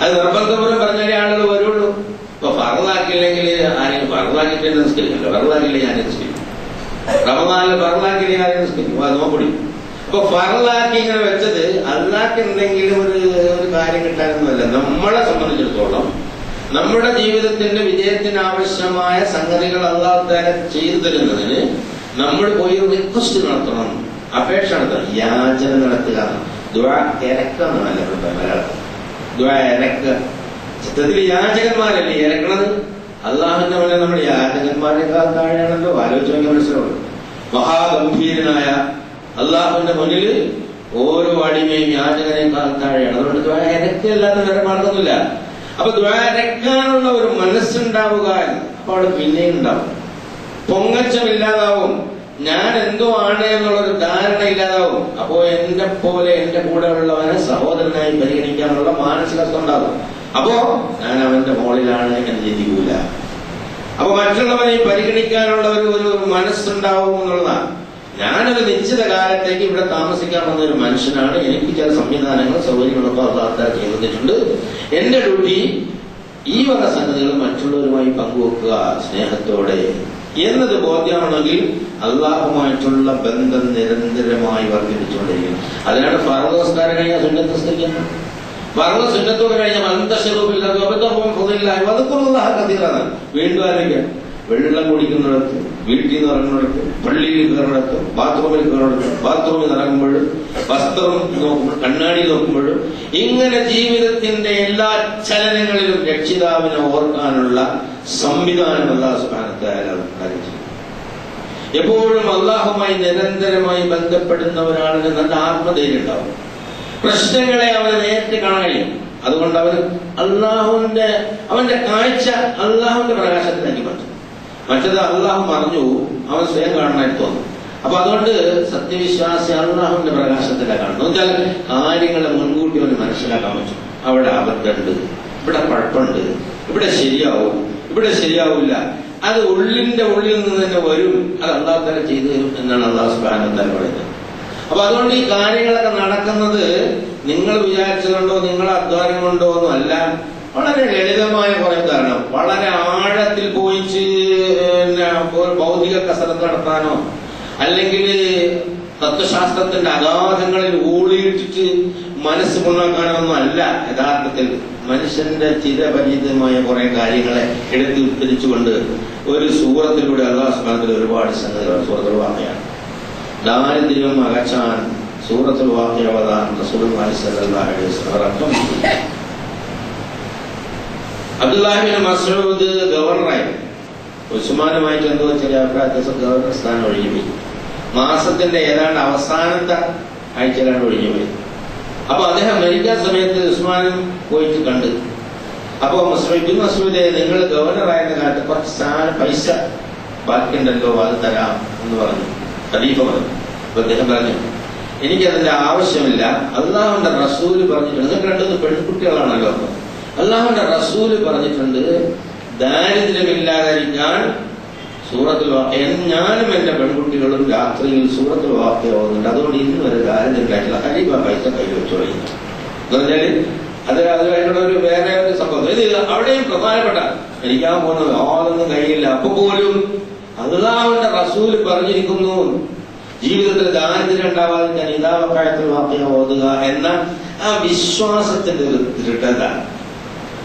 അത് നിർബന്ധപൂർവ്വം പറഞ്ഞാലേ ആളുകൾ വരുള്ളൂ. ഇപ്പൊ ഫർളാക്കില്ലെങ്കിൽ ആരെയും ഫർളാക്കിയിട്ട് നിസ്കരിക്കില്ല, ഫർളാക്കില്ലേ ഞാൻ നിസ്കരിക്കും. റമദാനിൽ ഫർളാക്കില്ലേ ആരെയും നിസ്കരിക്കും, അത് നോക്കി. അപ്പൊ ഫർളാക്കി ഇങ്ങനെ വെച്ചത് അല്ലാഹ് എന്തെങ്കിലും ഒരു കാര്യം കിട്ടാനൊന്നുമല്ല. നമ്മളെ സംബന്ധിച്ചിടത്തോളം നമ്മുടെ ജീവിതത്തിന്റെ വിജയത്തിന് ആവശ്യമായ സംഗതികൾ അല്ലാഹു തആല ചെയ്തു തരുന്നതിന് നമ്മൾ പോയി റിക്വസ്റ്റ് നടത്തണം, അപേക്ഷ നടത്തണം, യാചന നടത്തുക. ദുആ ഇരക്കാന്നല്ല മലയാളത്തിൽ. ദുആ ഇരക്കുക. ചിത്രത്തിൽ യാചകന്മാരല്ലേ ഇരക്കണത്? അള്ളാഹുവിന്റെ മുന്നിൽ നമ്മൾ യാചകന്മാരെക്കാൾ താഴെയാണല്ലോ. ആലോചിച്ച് നോക്കിയാൽ മനസ്സിലാവുള്ളൂ. മഹാഗംഭീരനായ അള്ളാഹുവിന്റെ മുന്നിൽ ഓരോ അടിമയും യാചകനേക്കാൾ താഴെയാണ്. അതുകൊണ്ട് ദുആ ഇരക്കല്ലാതെ വേറെ മാർഗമൊന്നുമില്ല. അപ്പൊ ദുആ ഇരക്കാനുള്ള ഒരു മനസ്സുണ്ടാവുക. അപ്പൊ അവിടെ പിന്നെയും ഉണ്ടാവും. പൊങ്ങച്ചമില്ലാതാവും. ഞാൻ എന്തോ ആണ് എന്നുള്ളൊരു ധാരണ ഇല്ലാതാവും. അപ്പോ എന്റെ പോലെ എന്റെ കൂടെ ഉള്ളവനെ സഹോദരനായി പരിഗണിക്കാനുള്ള മാനസികത്വം ഉണ്ടാകും. അപ്പോ ഞാൻ അവന്റെ മോളിലാണ് എന്ന് ചിന്തിക്കൂല. അപ്പൊ മറ്റുള്ളവനെ പരിഗണിക്കാനുള്ള ഒരു മനസ്സുണ്ടാവും എന്നുള്ളതാണ്. ഞാനൊരു നിശ്ചിത കാലത്തേക്ക് ഇവിടെ താമസിക്കാൻ വന്ന ഒരു മനുഷ്യനാണ്. എനിക്ക് ചില സംവിധാനങ്ങൾ സൗകര്യങ്ങളൊക്കെ അല്ലാഹു ചെയ്തു തന്നിട്ടുണ്ട്. എന്റെ ഡ്യൂട്ടി ഈ വക സംഗതികൾ മറ്റുള്ളവരുമായി പങ്കുവെക്കുക സ്നേഹത്തോടെ എന്നത് ബോധ്യമാണെങ്കിൽ അള്ളാഹുമായിട്ടുള്ള ബന്ധം നിരന്തരമായി വർദ്ധിപ്പിച്ചുകൊണ്ടിരിക്കും. അതിനാണ് ഫർദ് നിസ്കാരം കഴിഞ്ഞാൽ സുന്നത്ത് നിസ്കരിക്കാൻ. ഫർദ് സുന്നത്തോട് കഴിഞ്ഞാൽ വീണ്ടും ആലോചിക്കാം. വെള്ളം കുടിക്കുന്നിടത്ത്, വീട്ടിൽ നിന്ന് ഇറങ്ങുന്നിടത്ത്, പള്ളിയിൽ കയറുന്നിടത്ത്, ബാത്റൂമിൽ കയറുന്നിടത്ത്, ബാത്റൂമിൽ ഇറങ്ങുമ്പോഴും, വസ്ത്രം നോക്കുമ്പോൾ, കണ്ണാടി നോക്കുമ്പോഴും, ഇങ്ങനെ ജീവിതത്തിന്റെ എല്ലാ ചലനങ്ങളിലും രക്ഷിതാവിനെ ഓർക്കാനുള്ള സംവിധാനം അല്ലാഹു സുബ്ഹാനഹു വ തആല കാണിച്ചു. എപ്പോഴും അള്ളാഹുമായി നിരന്തരമായി ബന്ധപ്പെടുന്ന ഒരാളിന് നല്ല ആത്മധൈര്യം ഉണ്ടാവും. പ്രശ്നങ്ങളെ അവന് നേരിട്ട് കാണാൻ കഴിയും. അതുകൊണ്ട് അവന്റെ കാഴ്ച അള്ളാഹുവിന്റെ പ്രകാശത്തിലാക്കി മാറ്റും. മറ്റത് അള്ളാഹു മറിഞ്ഞു അവൻ സ്വയം കാണാനായിട്ട് തോന്നും. അപ്പൊ അതുകൊണ്ട് സത്യവിശ്വാസി അള്ളാഹുവിന്റെ പ്രകാശത്തിലാണ് കാണുന്നത്. എന്നുവെച്ചാൽ കാര്യങ്ങളെ മുൻകൂട്ടി അവന് മനസ്സിലാക്കാൻ പറ്റും. അവിടെ അബദ്ധമുണ്ട്, ഇവിടെ കുഴപ്പമുണ്ട്, ഇവിടെ ശരിയാവും, ഇവിടെ ശരിയാവില്ല. അത് ഉള്ളിന്റെ ഉള്ളിൽ നിന്ന് തന്നെ വരും. അത് അല്ലാഹു തആല ചെയ്തു തരും എന്നാണ് അല്ലാഹു സുബ്ഹാനഹു വ തആല പറയുന്നത്. അപ്പൊ അതുകൊണ്ട് ഈ കാര്യങ്ങളൊക്കെ നടക്കുന്നത് നിങ്ങൾ വിചാരിച്ചതുകൊണ്ടോ നിങ്ങളെ അധ്വാനം കൊണ്ടോ ഒന്നും അല്ല. വളരെ ലളിതമായ കുറെ കാരണം. വളരെ ആഴത്തിൽ പോയിച്ച് ഭൗതിക കസരത്ത് നടത്താനോ അല്ലെങ്കിൽ തത്വശാസ്ത്രത്തിന്റെ അഗാധങ്ങളിൽ ഊളിയിട്ടിട്ട് മനസ്സ് കൊണ്ടാക്കാനൊന്നും അല്ല. യഥാർത്ഥത്തിൽ മനുഷ്യന്റെ ചിരപരിചിതമായ കുറെ കാര്യങ്ങളെ എടുത്ത് ഉദ്ധരിച്ചുകൊണ്ട് ഒരു സൂറത്തിലൂടെ അല്ലാഹു സുബ്ഹാനഹു വ തആല ഒരുപാട് സംഗതികൾ സൂറത്തുൽ വാഖിഅയാണ്. ദാരിദ്ര്യം അകറ്റാൻ സൂറത്തുൽ വാഖിഅ ഓതാൻ റസൂലുള്ളാഹി സ്വല്ലല്ലാഹു അലൈഹി വസല്ലം അബ്ദുല്ലാഹി ഇബ്നു മസ്ഊദ് ഗവർണറായിരുന്നു. ഉസ്മാനുമായിട്ട് എന്തോ ചെറിയ അഭിപ്രായ ഗവർണർ സ്ഥാനം ഒഴിഞ്ഞുപോയി. മാസത്തിന്റെ ഏതാണ്ട് അവസാനത്തെ ആഴ്ചയിലാണ് ഒഴിഞ്ഞുപോയി. അപ്പൊ അദ്ദേഹം മരിക്കാൻ സമയത്ത് ഉസ്മാനും പോയിട്ട് കണ്ട്. അപ്പൊ മസൂദേ, നിങ്ങൾ ഗവർണറായിരുന്ന കാലത്ത് കുറച്ച് പൈസ ബാക്കിയുണ്ടല്ലോ, അത് തരാം എന്ന് പറഞ്ഞു. ഖലീഫ പറഞ്ഞു. അപ്പൊ അദ്ദേഹം പറഞ്ഞു, എനിക്കതിന്റെ ആവശ്യമില്ല. അള്ളാഹുവിന്റെ റസൂല് പറഞ്ഞിട്ടുണ്ട്, നിങ്ങൾക്ക് രണ്ടു പെൺകുട്ടികളാണല്ലോ, അള്ളാഹുവിന്റെ റസൂല് പറഞ്ഞിട്ടുണ്ട് ദാരിദ്ര്യമില്ലാതിരിക്കാൻ സൂറത്തുൽ വാഖിയ, ഞാനും എന്റെ പെൺകുട്ടികളും രാത്രിയിൽ സൂറത്തുൽ വാഖിയ ഓതുന്നുണ്ട്, അതുകൊണ്ട് ഇന്ന് വരെ ദാരിദ്ര്യം ഉണ്ടായിട്ടില്ല. ഖലീഫ പൈസ കയ്യിൽ വെച്ചു കഴിഞ്ഞു എന്ന് പറഞ്ഞാല് അതിനായിട്ടുള്ള ഒരു വേറെ ഒരു സംഭവം. ഇത് അവിടെയും പ്രധാനപ്പെട്ട എനിക്കാ പോകുന്നത് ആളൊന്നും കയ്യില്ല. അപ്പൊ പോലും അള്ളാഹുവിന്റെ റസൂല് പറഞ്ഞിരിക്കുന്നു ജീവിതത്തിൽ ദാരിദ്ര്യം ഉണ്ടാവാതിരിക്കാൻ ഇദാ വഖഅത്തുൽ വാഖിയ ഓതുക എന്ന ആ വിശ്വാസത്തിന്റെ ഒരു ദൃഢത.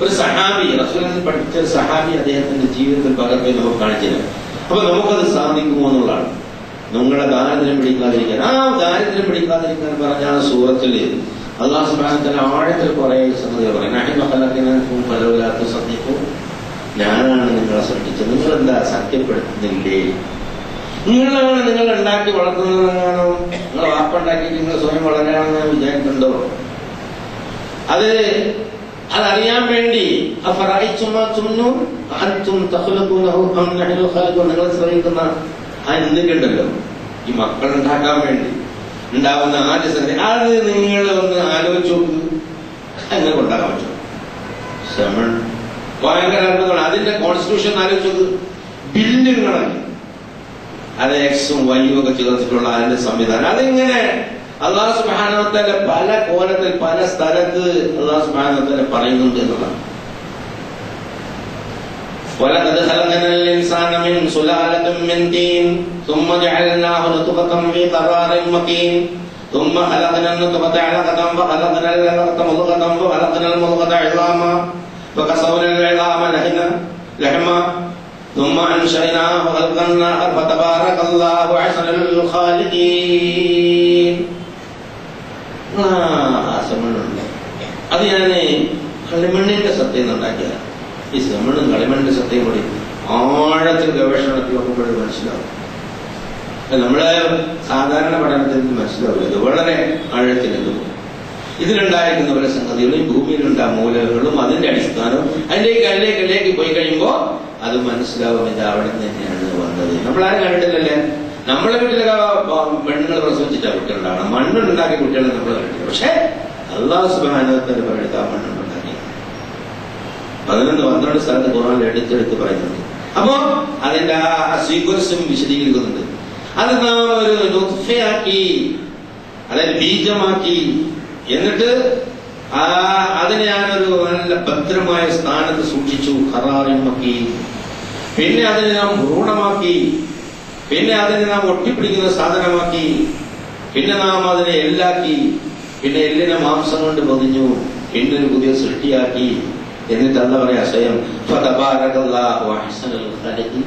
ഒരു സഹാബി, റസൂലിൽ പഠിച്ച ഒരു സഹാബി അദ്ദേഹത്തിന്റെ ജീവിതത്തിൽ പകർത്തി നമുക്ക് കാണിച്ചില്ല. അപ്പൊ നമുക്കത് സാധിക്കുമോ എന്നുള്ളതാണ്. നിങ്ങളെ ദാരിദ്ര്യം പിടിക്കാതിരിക്കാൻ, ആ ദാരിദ്ര്യം പിടിക്കാതിരിക്കാൻ പറഞ്ഞ ആ സൂറത്തിൽ അല്ലാഹു സുബ്ഹാനഹു വ തആല ആഴത്തിൽ കുറെ സംഗതികൾ പറയും. ഞാനാണ് നിങ്ങളെ സൃഷ്ടിച്ചത്, നിങ്ങളെന്താ സത്യപ്പെടുത്തുന്നില്ലേ? നിങ്ങളാണ് നിങ്ങൾ ഉണ്ടാക്കി വളർത്തുന്നതെന്നാണോ? നിങ്ങൾ വാപ്പുണ്ടാക്കിയിട്ട് നിങ്ങൾ സ്വയം വളരാണെന്ന് വിചാരിക്കുന്നുണ്ടോ? അതറിയാൻ വേണ്ടി നിങ്ങൾ ശ്രമിക്കുന്ന ആ എന്തൊക്കെയുണ്ടല്ലോ ഈ മക്കളുണ്ടാക്കാൻ വേണ്ടി ഉണ്ടാവുന്ന ആദ്യ സംഗതി, അത് നിങ്ങൾ ഒന്ന് ആലോചിച്ച് നോക്ക്. അങ്ങനെ ഉണ്ടാക്കാൻ പറ്റും. ശ്രമൺ ഭയങ്കര അത്ഭുതമാണ്. അതിന്റെ കോൺസ്റ്റിറ്റ്യൂഷൻ ആലോചിച്ച് നോക്ക്. ബില്ലുകളാണ് അത് എക്സും വൈയും ഒക്കെ ചേർത്തിട്ടുള്ള അതിന്റെ സംവിധാനം. അതിങ്ങനെ അല്ലാഹു സുബ്ഹാനഹു വ തആല പല കോലത്തിൽ പല സ്ഥലത്ത് അല്ലാഹു സുബ്ഹാനഹു വ തആല പറയുന്നുണ്ട് എന്നുള്ളതാണ്. وَلَقَدْ خَلَقْنَا الْإِنسَانَ مِنْ سُلَالَةٍ مِنْ طِينٍ ثُمَّ جَعَلْنَاهُ نُطْفَةً فِي قَرَارٍ مَكِينٍ ثُمَّ خَلَقْنَا النُّطْفَةَ عَلَقَةً فَخَلَقْنَا الْعَلَقَةَ مُضْغَةً فَخَلَقْنَا الْمُضْغَةَ عِظَامًا فَكَسَوْنَا الْعِظَامَ لَحْمًا ثم أنشأناه خلقا آخر فتبارك الله أحسن الخالقين. അത് ഞാന് കളിമണ്ണിന്റെ സത്യം ഉണ്ടാക്കിയതാണ്. ഈ ശ്രമണും കളിമണ്ണിന്റെ സത്യം കൂടി ആഴത്തിൽ ഗവേഷണം നടത്തി നോക്കുമ്പോൾ മനസ്സിലാവും. നമ്മളെ സാധാരണ പഠനത്തിൽ മനസ്സിലാവില്ല. ഇത് വളരെ ആഴത്തിലെത്തും. ഇതിലുണ്ടായിരിക്കുന്ന പല സംഗതികളും ഈ ഭൂമിയിലുണ്ടാ മൂലകളും അതിന്റെ അടിസ്ഥാനവും അതിലേക്ക് പോയി കഴിയുമ്പോ അത് മനസ്സിലാവും. ഇത് അവിടെ തന്നെയാണ് വന്നത്. നമ്മളാരും കണ്ടിട്ടില്ലല്ലേ? നമ്മളെ വീട്ടിലൊക്കെ പെണ്ണുങ്ങൾ പ്രസവിച്ചിട്ടാ കുട്ടികളുണ്ടാവണം. മണ്ണുണ്ടാക്കിയ കുട്ടികളെ നമ്മൾ കണ്ടിട്ടില്ല. പക്ഷെ അല്ലാഹു സുബ്ഹാനഹു വ തആല പറഞ്ഞിട്ട് ആ മണ്ണുണ്ടാക്കി 11-12 സ്ഥലത്ത് ഖുർആനിൽ എടുത്തെടുത്ത് പറയുന്നുണ്ട്. അപ്പോ അതിന്റെ ആ സീക്വൻസും വിശദീകരിക്കുന്നുണ്ട്. അത് നാം ഒരു നുത്ഫയാക്കി, അതായത് ബീജമാക്കി, എന്നിട്ട് അതിനെ ഞാനൊരു നല്ല ഭദ്രമായ സ്ഥാനത്ത് സൂക്ഷിച്ചു, ഖറാറിമാക്കി. പിന്നെ അതിനെ നാം ഭ്രൂണമാക്കി, പിന്നെ അതിനെ നാം ഒട്ടിപ്പിടിക്കുന്ന സാധനമാക്കി, പിന്നെ നാം അതിനെ എല്ലാക്കി, പിന്നെ എല്ലിനെ മാംസം കൊണ്ട് പൊതിഞ്ഞു, പിന്നെ ഒരു പുതിയ സൃഷ്ടിയാക്കി. എന്നിട്ട് എന്താ പറയാ, സ്വയം ഫതബാരകല്ലാഹു അഹ്സനുൽ ഖാലിഖീൻ.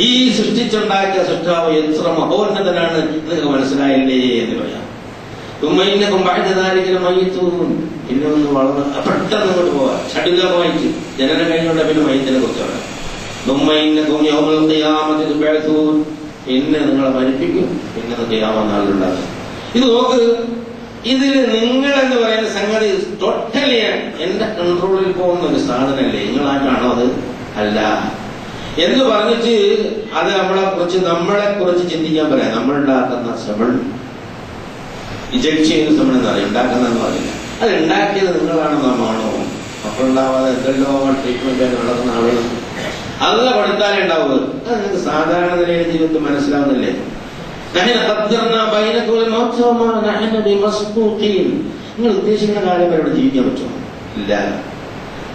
ഈ സൃഷ്ടിച്ചുണ്ടാക്കിയ സൃഷ്ടാവ് എത്ര മഹോന്നതനാണ് നിങ്ങൾക്ക് മനസ്സിലായില്ലേ എന്ന് പറയാം. പിന്നെ ഒന്ന് വളരെ പെട്ടെന്ന് ഇങ്ങോട്ട് പോവാം, ഷഡിലമായിട്ട് ജനനം കഴിഞ്ഞുകൊണ്ട് പിന്നെ മയ്യത്തിനെ കുറിച്ച് പറയാം. പിന്നെ നിങ്ങളെ മരിപ്പിക്കും, പിന്നെ ഖിയാമത്ത് നാളിലുണ്ടാകും. ഇത് നോക്ക്, ഇതിൽ നിങ്ങൾ എന്ന് പറയുന്ന സംഗതി ടോട്ടലി എന്റെ കൺട്രോളിൽ പോകുന്ന ഒരു സാധനമല്ലേ? നിങ്ങളായിട്ടാണോ അത്? അല്ല എന്ന് പറഞ്ഞിട്ട് അത് നമ്മളെ കുറിച്ച് ചിന്തിക്കാൻ പറയാം. നമ്മളുണ്ടാക്കുന്ന ശ്രമൺ ജഡ്ജ് ചെയ്യുന്ന ശ്രമം എന്ന് പറയും, ഉണ്ടാക്കുന്നതെന്ന് പറയില്ല. അത് ഉണ്ടാക്കിയത് നിങ്ങളാണോ നാമാണോ? മക്കളുണ്ടാവാതെ എന്തെല്ലോ ട്രീറ്റ്മെന്റ് ആയിട്ട് നടക്കുന്ന ആളുകൾ അതല്ല പഠിത്താലേ ഉണ്ടാവുക. അത് നിങ്ങൾക്ക് സാധാരണ നിലയിൽ ജീവിതത്തിൽ മനസ്സിലാവുന്നില്ലേ? നിങ്ങൾ ഉദ്ദേശിക്കുന്ന കാര്യം അവരോട് ജീവിക്കാൻ പറ്റുമോ? ഇല്ല.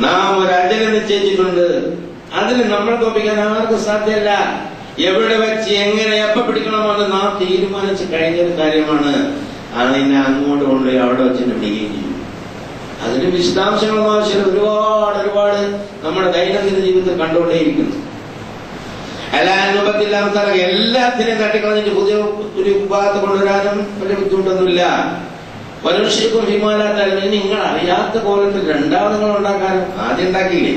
നാം ഒരു അജല നിശ്ചയിച്ചിട്ടുണ്ട്. അതിന് നമ്മൾ തോപ്പിക്കാൻ ആർക്കും സാധ്യമല്ല. എവിടെ വെച്ച് എങ്ങനെ എപ്പ പിടിക്കണമെന്ന് നാം തീരുമാനിച്ച് കഴിഞ്ഞൊരു കാര്യമാണ്. അതിനെ അങ്ങോട്ട് കൊണ്ടുപോയി അവിടെ വെച്ച് പിടിക്കുകയും ചെയ്യും. അതിന് വിശദാംശങ്ങളൊന്നും ആവശ്യമില്ല. ഒരുപാട് നമ്മുടെ ദൈനംദിന ജീവിതത്തിൽ കണ്ടുകൊണ്ടേയിരിക്കുന്നു. എല്ലാത്തിനെയും തട്ടിക്കളഞ്ഞിട്ട് പുതിയ ഒരു ഭാഗത്ത് കൊണ്ടുവരാനും വലിയ ബുദ്ധിമുട്ടൊന്നുമില്ല. മനുഷ്യർക്കും ഹിമാലയത്താലും നിങ്ങൾ അറിയാത്ത കോലത്തിൽ രണ്ടാമത് നിങ്ങൾ ഉണ്ടാക്കാനും ആദ്യം ഉണ്ടാക്കിയില്ലേ?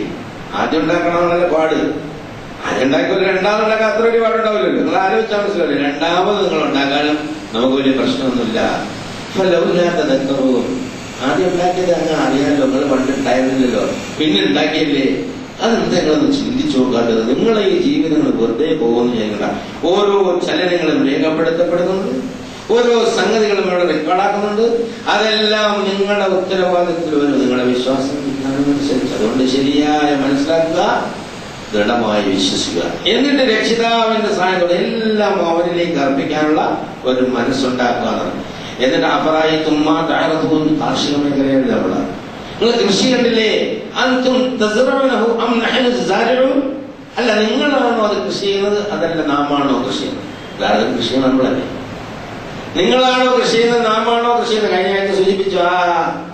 ആദ്യം ഉണ്ടാക്കണമെന്നല്ല പാട്. ഉണ്ടാക്കി രണ്ടാമത് ഉണ്ടാക്കാൻ അത്ര ഒരു പാടുണ്ടാവില്ലല്ലോ. നിങ്ങൾ ആലോചിച്ചാൽ മനസ്സിലാവില്ല. രണ്ടാമത് നിങ്ങൾ ഉണ്ടാക്കാനും നമുക്ക് വലിയ പ്രശ്നമൊന്നുമില്ല. ഇപ്പൊ ലവില്ലാത്തതൊക്കെ ആദ്യം ഉണ്ടാക്കിയത് അങ്ങ് അറിയാമല്ലോ, നിങ്ങൾ പണ്ടുണ്ടായിരുന്നില്ലല്ലോ, പിന്നെ ഉണ്ടാക്കിയല്ലേ. അതെന്താ നിങ്ങളൊന്ന് ചിന്തിച്ചു നോക്കാത്തത്? നിങ്ങളെ ഈ ജീവിതങ്ങൾ വെറുതെ പോകുന്നു ചെയ്യണ്ട. ഓരോ ചലനങ്ങളും രേഖപ്പെടുത്തപ്പെടുന്നുണ്ട്, ഓരോ സംഗതികളും ഇവിടെ റെക്കോർഡാക്കുന്നുണ്ട്. അതെല്ലാം നിങ്ങളുടെ ഉത്തരവാദിത്വത്തിൽ വരും, നിങ്ങളുടെ വിശ്വാസം അനുസരിച്ച്. അതുകൊണ്ട് ശരിയായ മനസ്സിലാക്കുക, ദൃഢമായി വിശ്വസിക്കുക, എന്നിട്ട് രക്ഷിതാവിന്റെ സഹായത്തോടെ എല്ലാം അവരിലേക്ക് അർപ്പിക്കാനുള്ള ഒരു മനസ്സുണ്ടാക്കുക എന്നാണ്. എന്നിട്ട് അപറായി തുമ്മാ താഴത്തും കാർഷിക മേഖലയുടെ നമ്മൾ നിങ്ങൾ കൃഷി കണ്ടില്ലേ? അൻതും തസ്റഊനഹു അം നഹ്നു സാരിഊൻ? അല്ല, നിങ്ങളാണോ അത് കൃഷി ചെയ്യുന്നത്, അതല്ല നാമാണോ കൃഷി ചെയ്യുന്നത്? കാരണം കൃഷി നമ്മളല്ലേ. നിങ്ങളാണോ കൃഷി ചെയ്യുന്നത്, നാമാണോ കൃഷി ചെയ്യുന്നത്? കഴിഞ്ഞ ആഴ്ച സൂചിപ്പിച്ചു, ആ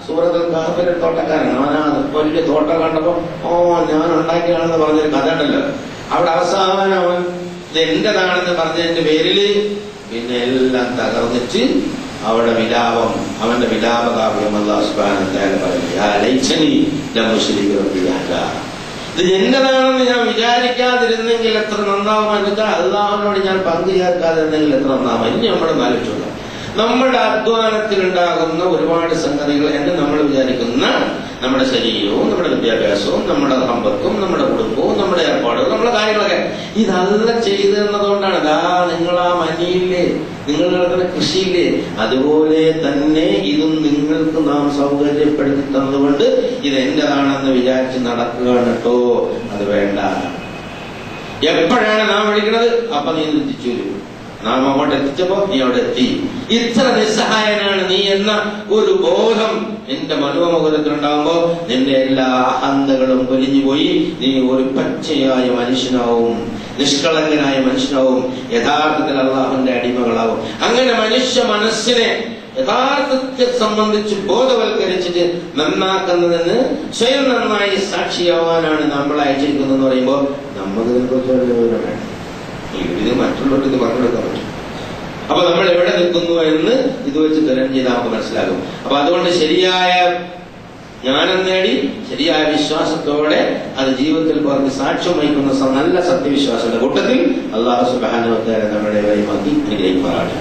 സൂറത്തുൽ കഹ്ഫിലെ തോട്ടക്കാരൻ, അവനാ വലിയ തോട്ടം കണ്ടപ്പോ ഞാൻ ഉണ്ടാക്കിയാണെന്ന് പറഞ്ഞൊരു കഥ ഉണ്ടല്ലോ. അവിടെ അവസാനം അവൻ ഇത് എന്റേതാണെന്ന് പറഞ്ഞതിന്റെ പേരിൽ പിന്നെ എല്ലാം തകർന്നിട്ട് അവിടെ വിലാപം, അവന്റെ വിലാപകാവ്യം അല്ലാഹു സുബ്ഹാനഹു വ തആല പറഞ്ഞു, യാ ലൈതനി ലം ഉശ്രിക റബ്ബി അഹദാ. ഇത് എന്റേതാണെന്ന് ഞാൻ വിചാരിക്കാതിരുന്നെങ്കിൽ എത്ര നന്നാവുമെന്ന്, അല്ലാഹുവിനോട് ഞാൻ പങ്കു ചേർക്കാതിരുന്നെങ്കിൽ എത്ര നന്നാവും. ഇനി നമ്മൾ ആലോചിച്ചോളാം. നമ്മുടെ അധ്വാനത്തിലുണ്ടാകുന്ന ഒരുപാട് സംഗതികൾ എന്ന് നമ്മൾ വിചാരിക്കുന്ന നമ്മുടെ ശരീരവും നമ്മുടെ വിദ്യാഭ്യാസവും നമ്മുടെ സമ്പത്തും നമ്മുടെ കുടുംബവും നമ്മുടെ ഏർപ്പാടുകളും നമ്മുടെ കാര്യങ്ങളൊക്കെ ഇതല്ല ചെയ്തു തന്നതുകൊണ്ടാണ്. അതാ നിങ്ങളാ മനിയില്ലേ, നിങ്ങൾ നടത്തുന്ന കൃഷിയില്ലേ, അതുപോലെ തന്നെ ഇതും നിങ്ങൾക്ക് നാം സൗകര്യപ്പെടുത്തി തന്നതുകൊണ്ട് ഇത് എന്റേതാണെന്ന് വിചാരിച്ച് നടക്കുകയാണ് കേട്ടോ. അത് വേണ്ട. എപ്പോഴാണ് നാം വിളിക്കുന്നത്, അപ്പൊ നീ എത്തിച്ചു വരും. നാം അങ്ങോട്ട് എത്തിച്ചപ്പോ നീ അവിടെ എത്തി. ഇത്ര നിസ്സഹായനാണ് നീ എന്ന ഒരു ബോധം നിന്റെ മനോമുഖത്തിലുണ്ടാകുമ്പോ നിന്റെ എല്ലാ അഹന്തകളും പൊലിഞ്ഞുപോയി. നീ ഒരു പച്ചയായ മനുഷ്യനാവും, നിഷ്കളങ്കനായ മനുഷ്യനാവും, യഥാർത്ഥത്തിൽ അല്ലാഹുവിന്റെ അടിമകളാവും. അങ്ങനെ മനുഷ്യ മനസ്സിനെ യഥാർത്ഥത്തെ സംബന്ധിച്ച് ബോധവൽക്കരിച്ചിട്ട് നന്നാക്കുന്നതിന് സ്വയം നന്നായി സാക്ഷിയാവാനാണ് നമ്മളെ അയച്ചിരിക്കുന്നതെന്ന് പറയുമ്പോൾ നമുക്ക് ഇതിനെക്കുറിച്ച് ഇത് മറ്റുള്ളവർക്ക് ഇത് പറഞ്ഞെടുക്കാൻ പറ്റും. അപ്പൊ നമ്മൾ എവിടെ നിൽക്കുന്നു എന്ന് ഇത് വെച്ച് തരം ചെയ്താൽ നമുക്ക് മനസ്സിലാകും. അപ്പൊ അതുകൊണ്ട് ശരിയായ ജ്ഞാനം നേടി ശരിയായ വിശ്വാസത്തോടെ അത് ജീവിതത്തിൽ പറഞ്ഞ് സാക്ഷ്യം വഹിക്കുന്ന നല്ല സത്യവിശ്വാസത്തിന്റെ കൂട്ടത്തിൽ അല്ലാഹു സുബ്ഹാനഹു വ തആല നമ്മുടെ വഴിമാക്കി അനുഗ്രഹിക്കുമാറാണ്.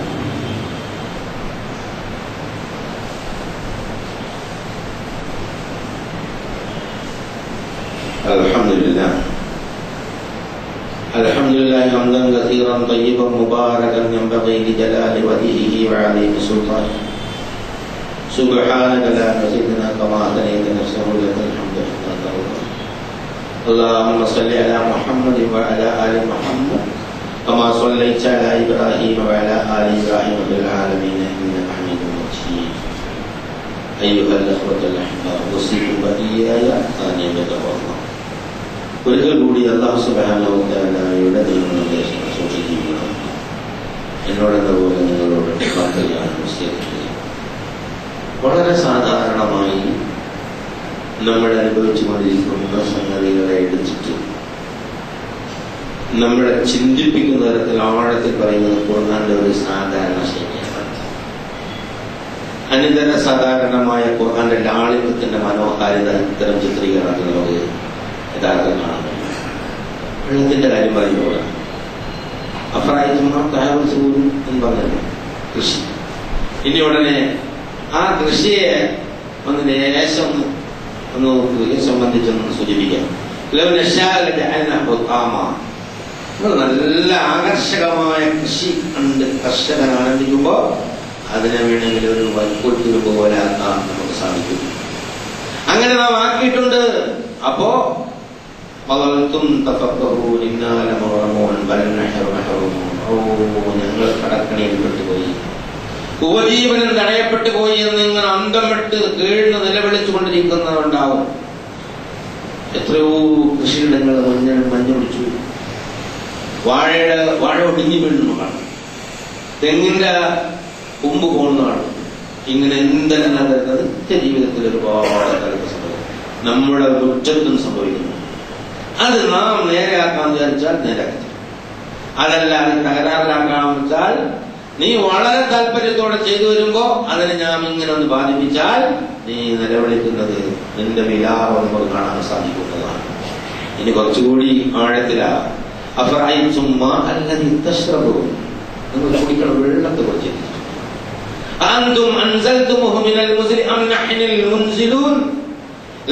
അൽഹംദുലില്ലാഹ് الحمد لله حمدا كثيرا طيبا مباركا ينبغي لجلال وجهه وعظيم سلطانه سبحانك لا نزيدنا كما أثنيت نفسه لك الحمد حتى ترضى اللهم صل على محمد وعلى آل محمد كما صليت على إبراهيم وعلى آل إبراهيم في العالمين إنك حميد مجيد أيها الأخوة الأحباب أوصيكم وإياي أن يتقوا الله. ഒരിക്കൽ കൂടി അല്ലാഹു സുബ്ഹാനഹു വ തആലയുടെ നിർദ്ദേശങ്ങൾ സൂക്ഷിക്കുകയാണ്. എന്നോടെന്ന പോലെ നിങ്ങളോട് വളരെ സാധാരണമായി നമ്മൾ അനുഭവിച്ചു കൊണ്ടിരിക്കുന്ന സംഗതികളെ എടുത്തിട്ട് നമ്മളെ ചിന്തിപ്പിക്കുന്ന തരത്തിൽ ആഴത്തിൽ പറയുന്നത് ഖുർആന്റെ ഒരു സാധാരണ ശൈലിയാണ്. അനിതര സാധാരണമായ ഖുർആന്റെ ലാളിത്യത്തിന്റെ മനോഹാരിത ഇത്തരം ചിത്രീകരണത്തിൽ നമുക്ക് യഥാർത്ഥം കാണാൻ കഴിയും. വെള്ളത്തിന്റെ കാര്യം പറയുമ്പോൾ അഫ്രായിസൂരും എന്ന് പറഞ്ഞു കൃഷി. ഇനി ഉടനെ ആ കൃഷിയെ ഒന്ന് ലേശം ഒന്ന് സംബന്ധിച്ചൊന്ന് സൂചിപ്പിക്കാം. നല്ല ആകർഷകമായ കൃഷി കണ്ട് കർഷകൻ ആനന്ദിക്കുമ്പോ അതിനെ വേണമെങ്കിൽ ഒരു വൈക്കോൽത്തുരുമ്പ് പോലെ ആക്കാൻ നമുക്ക് സാധിക്കും. അങ്ങനെ നാം ആക്കിയിട്ടുണ്ട്. അപ്പോ ഞങ്ങൾ കടക്കണിയിൽ പെട്ടുപോയി, ഉപജീവനം തടയപ്പെട്ടു പോയി എന്ന് ഇങ്ങനെ അന്തം വിട്ട് കീഴ്ന്ന് നിലവിളിച്ചു കൊണ്ടിരിക്കുന്നവരുണ്ടാവും. എത്രയോ കൃഷിയിടങ്ങൾ മഞ്ഞൊടിച്ചു, വാഴ ഒടിഞ്ഞു വീഴുന്നതാണ്, തെങ്ങിന്റെ കൊമ്പ് പോകുന്നതാണ്. ഇങ്ങനെ എന്തെല്ലാം തരുന്നത് ജീവിതത്തിൽ ഒരുപാട് കാലത്ത് സംഭവിക്കും, നമ്മുടെ മുറ്റത്തും സംഭവിക്കുന്നു. അത് നാം നേരെയാക്കാൻ വിചാരിച്ചാൽ നേരെയാക്കി, അതല്ലാതെ തകരാറിലാക്കാമെന്ന് വെച്ചാൽ നീ വളരെ താല്പര്യത്തോടെ ചെയ്തു വരുമ്പോ അതിനെ ഞാൻ ഇങ്ങനെ ഒന്ന് ബാധിപ്പിച്ചാൽ നീ നിലവിളിക്കുന്നത് നിന്റെ വിലാപം നമുക്ക് കാണാൻ സാധിക്കുന്നതാണ്. ഇനി കുറച്ചുകൂടി ആഴത്തിലാ അഫറഅയ്തും മാ അല്ലദീ തശ്റബൂൻ, നിങ്ങൾ കുടിക്കുന്ന വെള്ളത്തെ കുറിച്ച് അൻതും അൻസൽതുമുഹു മിനൽ മുസ്ലി അം നഹ്നുൽ മുൻസിലൂൻ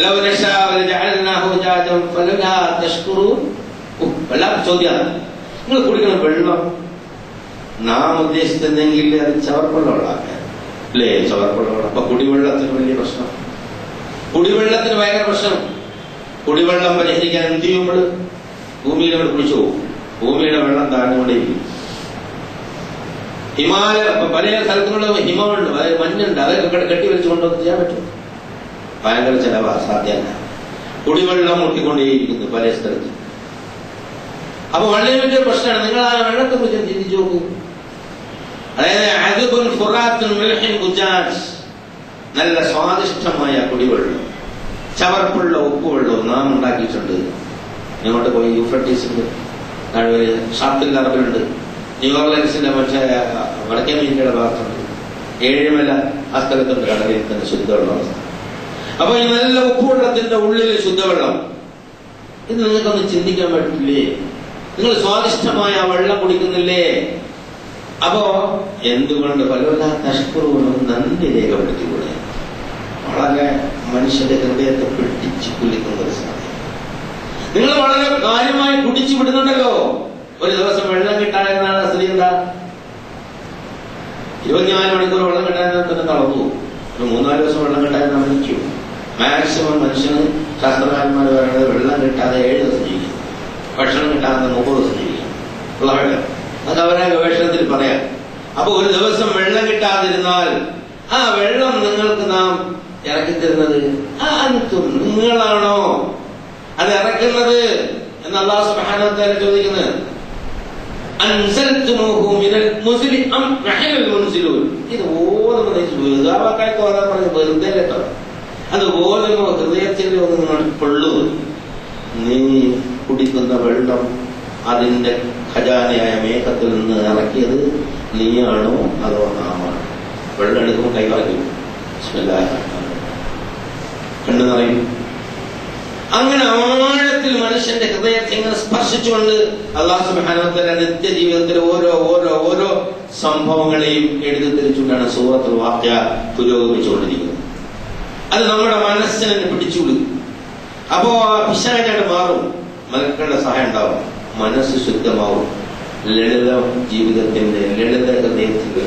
ലൗ നശാഉ ലജഅൽനാഹു ജാദൻ ഫലലാ തഷ്കുറൂൻ. വല്ലാത്ത ചോദ്യമാണ്. നിങ്ങൾ കുടിക്കുന്ന വെള്ളം നാം ഉദ്ദേശിച്ചെങ്കിൽ അത് ചവർപ്പുള്ളവളാണ് അല്ലേ? ചവർപ്പുള്ളവള. അപ്പൊ കുടിവെള്ളത്തിന് വലിയ പ്രശ്നം, കുടിവെള്ളത്തിന് ഭയങ്കര പ്രശ്നം. കുടിവെള്ളം പരിഹരിക്കാൻ എന്ത് ചെയ്യുമ്പോൾ ഭൂമിയിലവിടെ കുളിച്ചു പോകും. ഭൂമിയുടെ വെള്ളം താഴ്ന്നുകൊണ്ടേയിരിക്കും. ഹിമാലയ പല സ്ഥലത്തുള്ള ഹിമമുണ്ട്, അതായത് മഞ്ഞുണ്ട്, അതൊക്കെ കെട്ടി വെച്ച് കൊണ്ടൊന്നും ചെയ്യാൻ പറ്റും. ഭയങ്കര ചെലവ് അസാധ്യമല്ല. കുടിവെള്ളം മുട്ടിക്കൊണ്ടേയിരിക്കുന്നു പല സ്ഥലത്തും. അപ്പൊ വളരെ വലിയ പ്രശ്നമാണ്. നിങ്ങൾ ആ വെള്ളത്തെ കുറിച്ച് ചിന്തിച്ചു നോക്കൂ. അതായത് അദ്ബുൻ ഫുറാത്തുൻ മിൽഹുൻ ഉജാജ്, നല്ല സ്വാദിഷ്ടമായ കുടിവെള്ളം, ചവർപ്പുള്ള ഉപ്പുവെള്ളവും നാം ഉണ്ടാക്കിയിട്ടുണ്ട്. ഇങ്ങോട്ട് പോയി യൂഫ്രട്ടീസിന്റെ താഴ്വര, ഷാർട്ടിൽ അറബിലുണ്ട്, ന്യൂയോർലൻസിന്റെ മറ്റേ വടക്കേ ഇന്ത്യയുടെ ഭാഗത്തുണ്ട്, ഏഴിമല ആ സ്ഥലത്തുണ്ട്, കടലിൽ തന്നെ ശുദ്ധവെള്ളം. അപ്പൊ ഈ നല്ല ഉപ്പുവെള്ളത്തിന്റെ ഉള്ളിൽ ശുദ്ധവെള്ളം, ഇത് നിങ്ങൾക്കൊന്ന് ചിന്തിക്കാൻ പറ്റില്ലേ? നിങ്ങൾ സ്വാദിഷ്ടമായ വെള്ളം കുടിക്കുന്നില്ലേ? അപ്പോ എന്തുകൊണ്ട് പലവല്ലാ തഷ്കുറുകളും നന്ദി രേഖപ്പെടുത്തിക്കൂടെ? വളരെ മനുഷ്യന്റെ ഹൃദയത്തെ പിടിച്ചു കുലിക്കുന്ന ഒരു സാധനം. നിങ്ങൾ വളരെ കാര്യമായി കുടിച്ചു വിടുന്നുണ്ടല്ലോ. ഒരു ദിവസം വെള്ളം കിട്ടാനെന്നാണ് സ്ഥിതി എന്താ? 24 മണിക്കൂർ വെള്ളം കിട്ടാൻ തന്നെ തളർന്നു. ഒരു 3-4 ദിവസം വെള്ളം കിട്ടാൻ മരിക്കും. മാക്സിമം മനുഷ്യന് ശാസ്ത്രകാരന്മാർ പറയുന്നത് വെള്ളം കിട്ടാതെ 7 ദിവസം ജീവിക്കും, ഭക്ഷണം കിട്ടാതെ 30 ദിവസം ജീവിക്കും. ഉള്ള വെള്ളം അത് അവരെ ഗവേഷണത്തിൽ പറയാം. അപ്പൊ ഒരു ദിവസം വെള്ളം കിട്ടാതിരുന്നാൽ ആ വെള്ളം നിങ്ങൾക്ക് നാം ഇറക്കിത്തരുന്നത് നിങ്ങളാണോ അത് ഇറക്കുന്നത് എന്ന് അല്ലാഹു സുബ്ഹാനഹു വ തആല ചോദിക്കുന്നത്. അൻസൽതുമൂഹു മിനൽ മുസ്ലി അം നഹ്നുൽ മുൻസിലൂൻ. ഇത് ഓതുവാക്കായി തോന്നാൻ പറഞ്ഞ് വെറുതെ കേട്ടോ. അത് ഓതുമോ ഹൃദയത്തിൽ ഒന്ന് പൊള്ളു. നീ കുടിക്കുന്ന വെള്ളം അതിന്റെ ഖജാനയായ മേഘത്തിൽ നിന്ന് ഇറക്കിയത് നീയാണോ അതോ നാമാണോ? വെള്ളം എടുക്കുമ്പോൾ കൈവറക്കും, കണ്ണു നിറയും. അങ്ങനെ ആഴത്തിൽ മനുഷ്യന്റെ ഹൃദയത്തെ ഇങ്ങനെ സ്പർശിച്ചുകൊണ്ട് അല്ലാഹു സുബ്ഹാനഹു വ തആല നിത്യജീവിതത്തിലെ ഓരോ സംഭവങ്ങളെയും എഴുതി തിരിച്ചുകൊണ്ടാണ് സൂറത്തുൽ വാഖിഅ പുരോഗമിച്ചുകൊണ്ടിരിക്കുന്നത്. അത് നമ്മുടെ മനസ്സിനെ പിടിച്ചുകൊള്ളും. അപ്പോ പിശാചായിട്ട് മാറും, മലക്കളുടെ സഹായം ഉണ്ടാവും, മനസ്സ് ശുദ്ധമാവും, ലളിത ജീവിതത്തിന്റെ, ലളിത ഹൃദയത്തിന്റെ,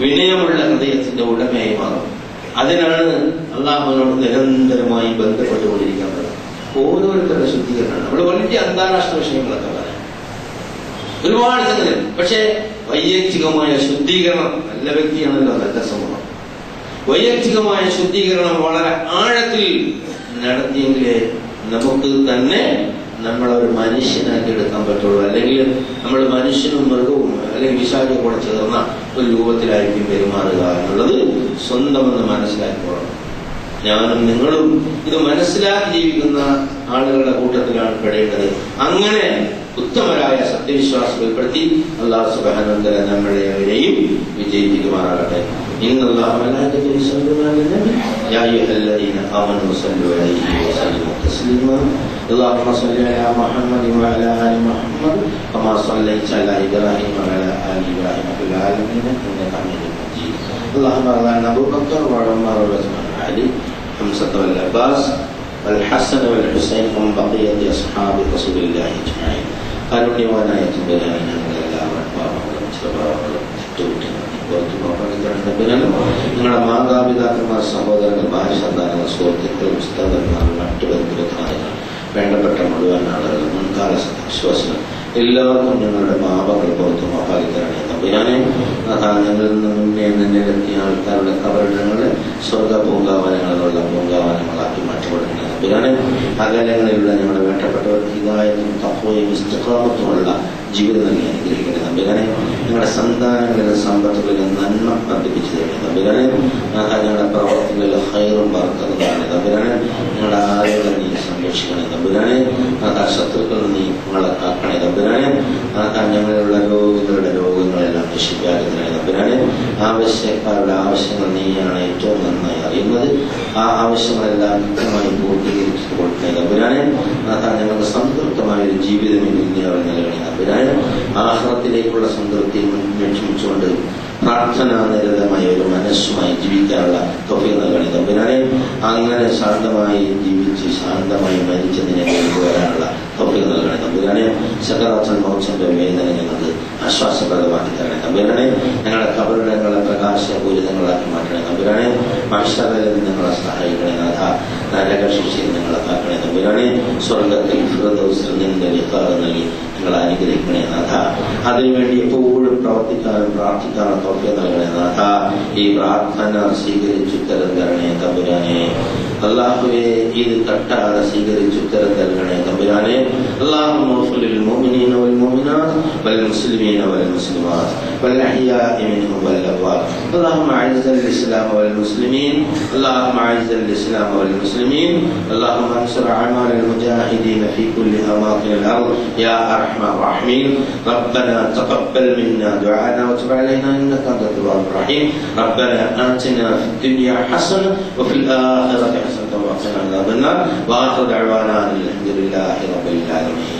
വിനയമുള്ള ഹൃദയത്തിന്റെ ഉടമയായി മാറും. അതിനാണ് അള്ളാഹുവിനോട് നിരന്തരമായി ബന്ധപ്പെട്ടുകൊണ്ടിരിക്കുന്നത്. ഓരോരുത്തരുടെ ശുദ്ധീകരണം നമ്മൾ വലിയ അന്താരാഷ്ട്ര വിഷയങ്ങളൊക്കെ പറയാം, ഒരുപാട് സംഗതി. പക്ഷെ വൈയക്തികമായ ശുദ്ധീകരണം, നല്ല വ്യക്തിയാണല്ലോ നല്ല സമൂഹം, വൈയക്തികമായ ശുദ്ധീകരണം വളരെ ആഴത്തിൽ നടത്തിയെങ്കിലേ നമുക്ക് തന്നെ നമ്മളൊരു മനുഷ്യനാക്കി എടുക്കാൻ പറ്റുള്ളൂ. അല്ലെങ്കിൽ നമ്മൾ മനുഷ്യനും മൃഗവും അല്ലെങ്കിൽ വിശാഖയും കൂടെ ചേർന്ന ഒരു രൂപത്തിലായിരിക്കും പെരുമാറുക എന്നുള്ളത് സ്വന്തമെന്ന് മനസ്സിലാക്കിക്കോളണം. ഞാനും നിങ്ങളും ഇത് മനസ്സിലാക്കി ജീവിക്കുന്ന ആളുകളുടെ കൂട്ടത്തിലാണ് പെടേണ്ടത്. അങ്ങനെ ഉത്തമരായ സത്യവിശ്വാസികൾപ്പെടുത്തി അല്ലാഹു സുബ്ഹാനഹു വ തആല നമ്മളെയും വിജയിപ്പിക്കുമാറാകട്ടെ. ഇന്നല്ലാഹ മലായികതഹു യുസല്ലൂന അലൻ നബി യാ അയ്യുഹല്ലദീന ആമനൂ സല്ലു അലൈഹി വസല്ലിമു തസ്ലീമാ. اللهم صل على محمد وعلى ال محمد كما صليت على ابراهيم وعلى ال ابراهيم في العالمين انك حميد مجيد. اللهم ارض عن ابو بكر وعمر وعثمان وعلي حمزة والعباس والحسن والحسين ومن بقية اصحاب رسول الله اجمعين. കാരുണ്യവാനായ തമ്പുരാനെ നിങ്ങളുടെ മാതാപിതാക്കന്മാർ, സഹോദരങ്ങൾ, ഭാര്യ, സന്താനങ്ങൾ, സുഹൃത്തുക്കൾ, പുസ്തകന്മാർ, മറ്റു ബന്ധുക്കാരുകൾ, വേണ്ടപ്പെട്ട മുഴുവൻ ആളുകൾ, മുൻകാല വിശ്വാസികൾ എല്ലാവർക്കും ഞങ്ങളുടെ പാപങ്ങൾ പുറത്തു മാപ്പാലിത്തരണേ തമ്പുരാനെ. ഞങ്ങളിൽ നിന്ന് മുന്നേ നിന്നെത്തിയ ആൾക്കാരുടെ കബറിടങ്ങളെ സ്വർഗ പൂങ്കാവനങ്ങളുള്ള പൂങ്കാവനങ്ങളാക്കി മാറ്റപ്പെടുന്ന തമ്പുരാനെ. അകലങ്ങളിലുള്ള ഞങ്ങളുടെ വേണ്ടപ്പെട്ടവർക്ക് ഹിദായത്തും തഖ്വയും ഇസ്തിഖാമത്തുമുള്ള ജീവിതം നൽകി അനുഗ്രഹിക്കണേ തമ്പുരാനെ. ഞങ്ങളുടെ സന്താനങ്ങളിലും സമ്പത്തുകളിലും നന്മ വർദ്ധിപ്പിച്ചു തരണേ തമ്പുരാനെ. ഞങ്ങളുടെ പ്രവർത്തികളിൽ ഹൈറും ബർക്കത്തും തമ്പുരാനെ. ഞങ്ങളുടെ ആരോഗ്യം നീ സംരക്ഷിക്കണേ തമ്പുരാനെ. ശത്രുക്കളിൽ നീ ഞങ്ങളെ കാക്കണേ തമ്പുരാനെ. ഞങ്ങളിലുള്ള രോഗികളുടെ രോഗങ്ങളെല്ലാം നശിപ്പിക്കാതിരുന്നേ തമ്പുരാനെ. ആവശ്യക്കാരുടെ ആവശ്യങ്ങൾ നീയാണ് ഏറ്റവും നന്നായി അറിയുന്നത്. ആ ആവശ്യങ്ങളെല്ലാം കൃത്യമായി പൂർത്തീകരിച്ചു കൊടുക്കണേ തമ്പുരാനെ. ഞങ്ങൾക്ക് സംതൃപ്തമായ ഒരു ജീവിതം നൽകണേ ആഖിറത്തിലേക്കുള്ള സംതൃപ്തി ലക്ഷ്യമിച്ചുകൊണ്ട് പ്രാർത്ഥനാനിരതമായ ഒരു മനസ്സുമായി ജീവിക്കാനുള്ള തൗഫീഖ് നൽകണേ തമ്പുരാനെ. അങ്ങനെ ശാന്തമായി ജീവിച്ച് ശാന്തമായി മരിച്ചതിനേക്ക് വരാനുള്ള തൗഫീഖ് നൽകണേ തമ്പുരാനെ. സകറാത്തുൽ മൗത്തിന്റെ വേദന ഞങ്ങൾക്ക് ആശ്വാസപ്രദമാക്കി തരണേ തമ്പുരാനെ. ഞങ്ങളുടെ ഖബറിടങ്ങളെ പ്രകാശപൂരിതങ്ങളാക്കി മാറ്റണേ തമ്പുരാനെ. മഹ്ശറിൽ ഞങ്ങളെ സഹായിക്കണേ നാഥ. നരകശിക്ഷയിൽ ഞങ്ങളെ കാക്കണേ തമ്പുരാനെ. സ്വർഗത്തിൽ ഫിർദൗസിൽ നിന്റെ ലിഖാഹ് നൽകി ഞങ്ങളെ അനുഗ്രഹിക്കണേ നാഥ. അതിനുവേണ്ടി എപ്പോഴും പ്രവർത്തിക്കാനും പ്രാർത്ഥിക്കാനും തൗഫീഖ് നൽകണേ നാഥ. ഈ പ്രാർത്ഥന സ്വീകരിച്ചു തരം തരണേ തമ്പുരാനെ. അല്ലാഹുവേ, ഇത് കട്ടാതെ സ്വീകരിച്ചു തരം നൽകണേ തമ്പുരാനെ. اللهم اغفر للمؤمنين والمؤمنات والمسلمين والمسلمات والأحياء منهم والأموات. اللهم أعز الإسلام والمسلمين. اللهم أعز الإسلام والمسلمين. اللهم انصر أعمال المجاهدين في كل أماكن الأرض يا أرحم الراحمين. ربنا تقبل منا دعاءنا وتب علينا إنك أنت التواب الرحيم. ربنا آتنا في الدنيا حسنة وفي الآخرة حسنة وقنا عذاب النار. وآخر دعوانا الحمد لله رب العالمين.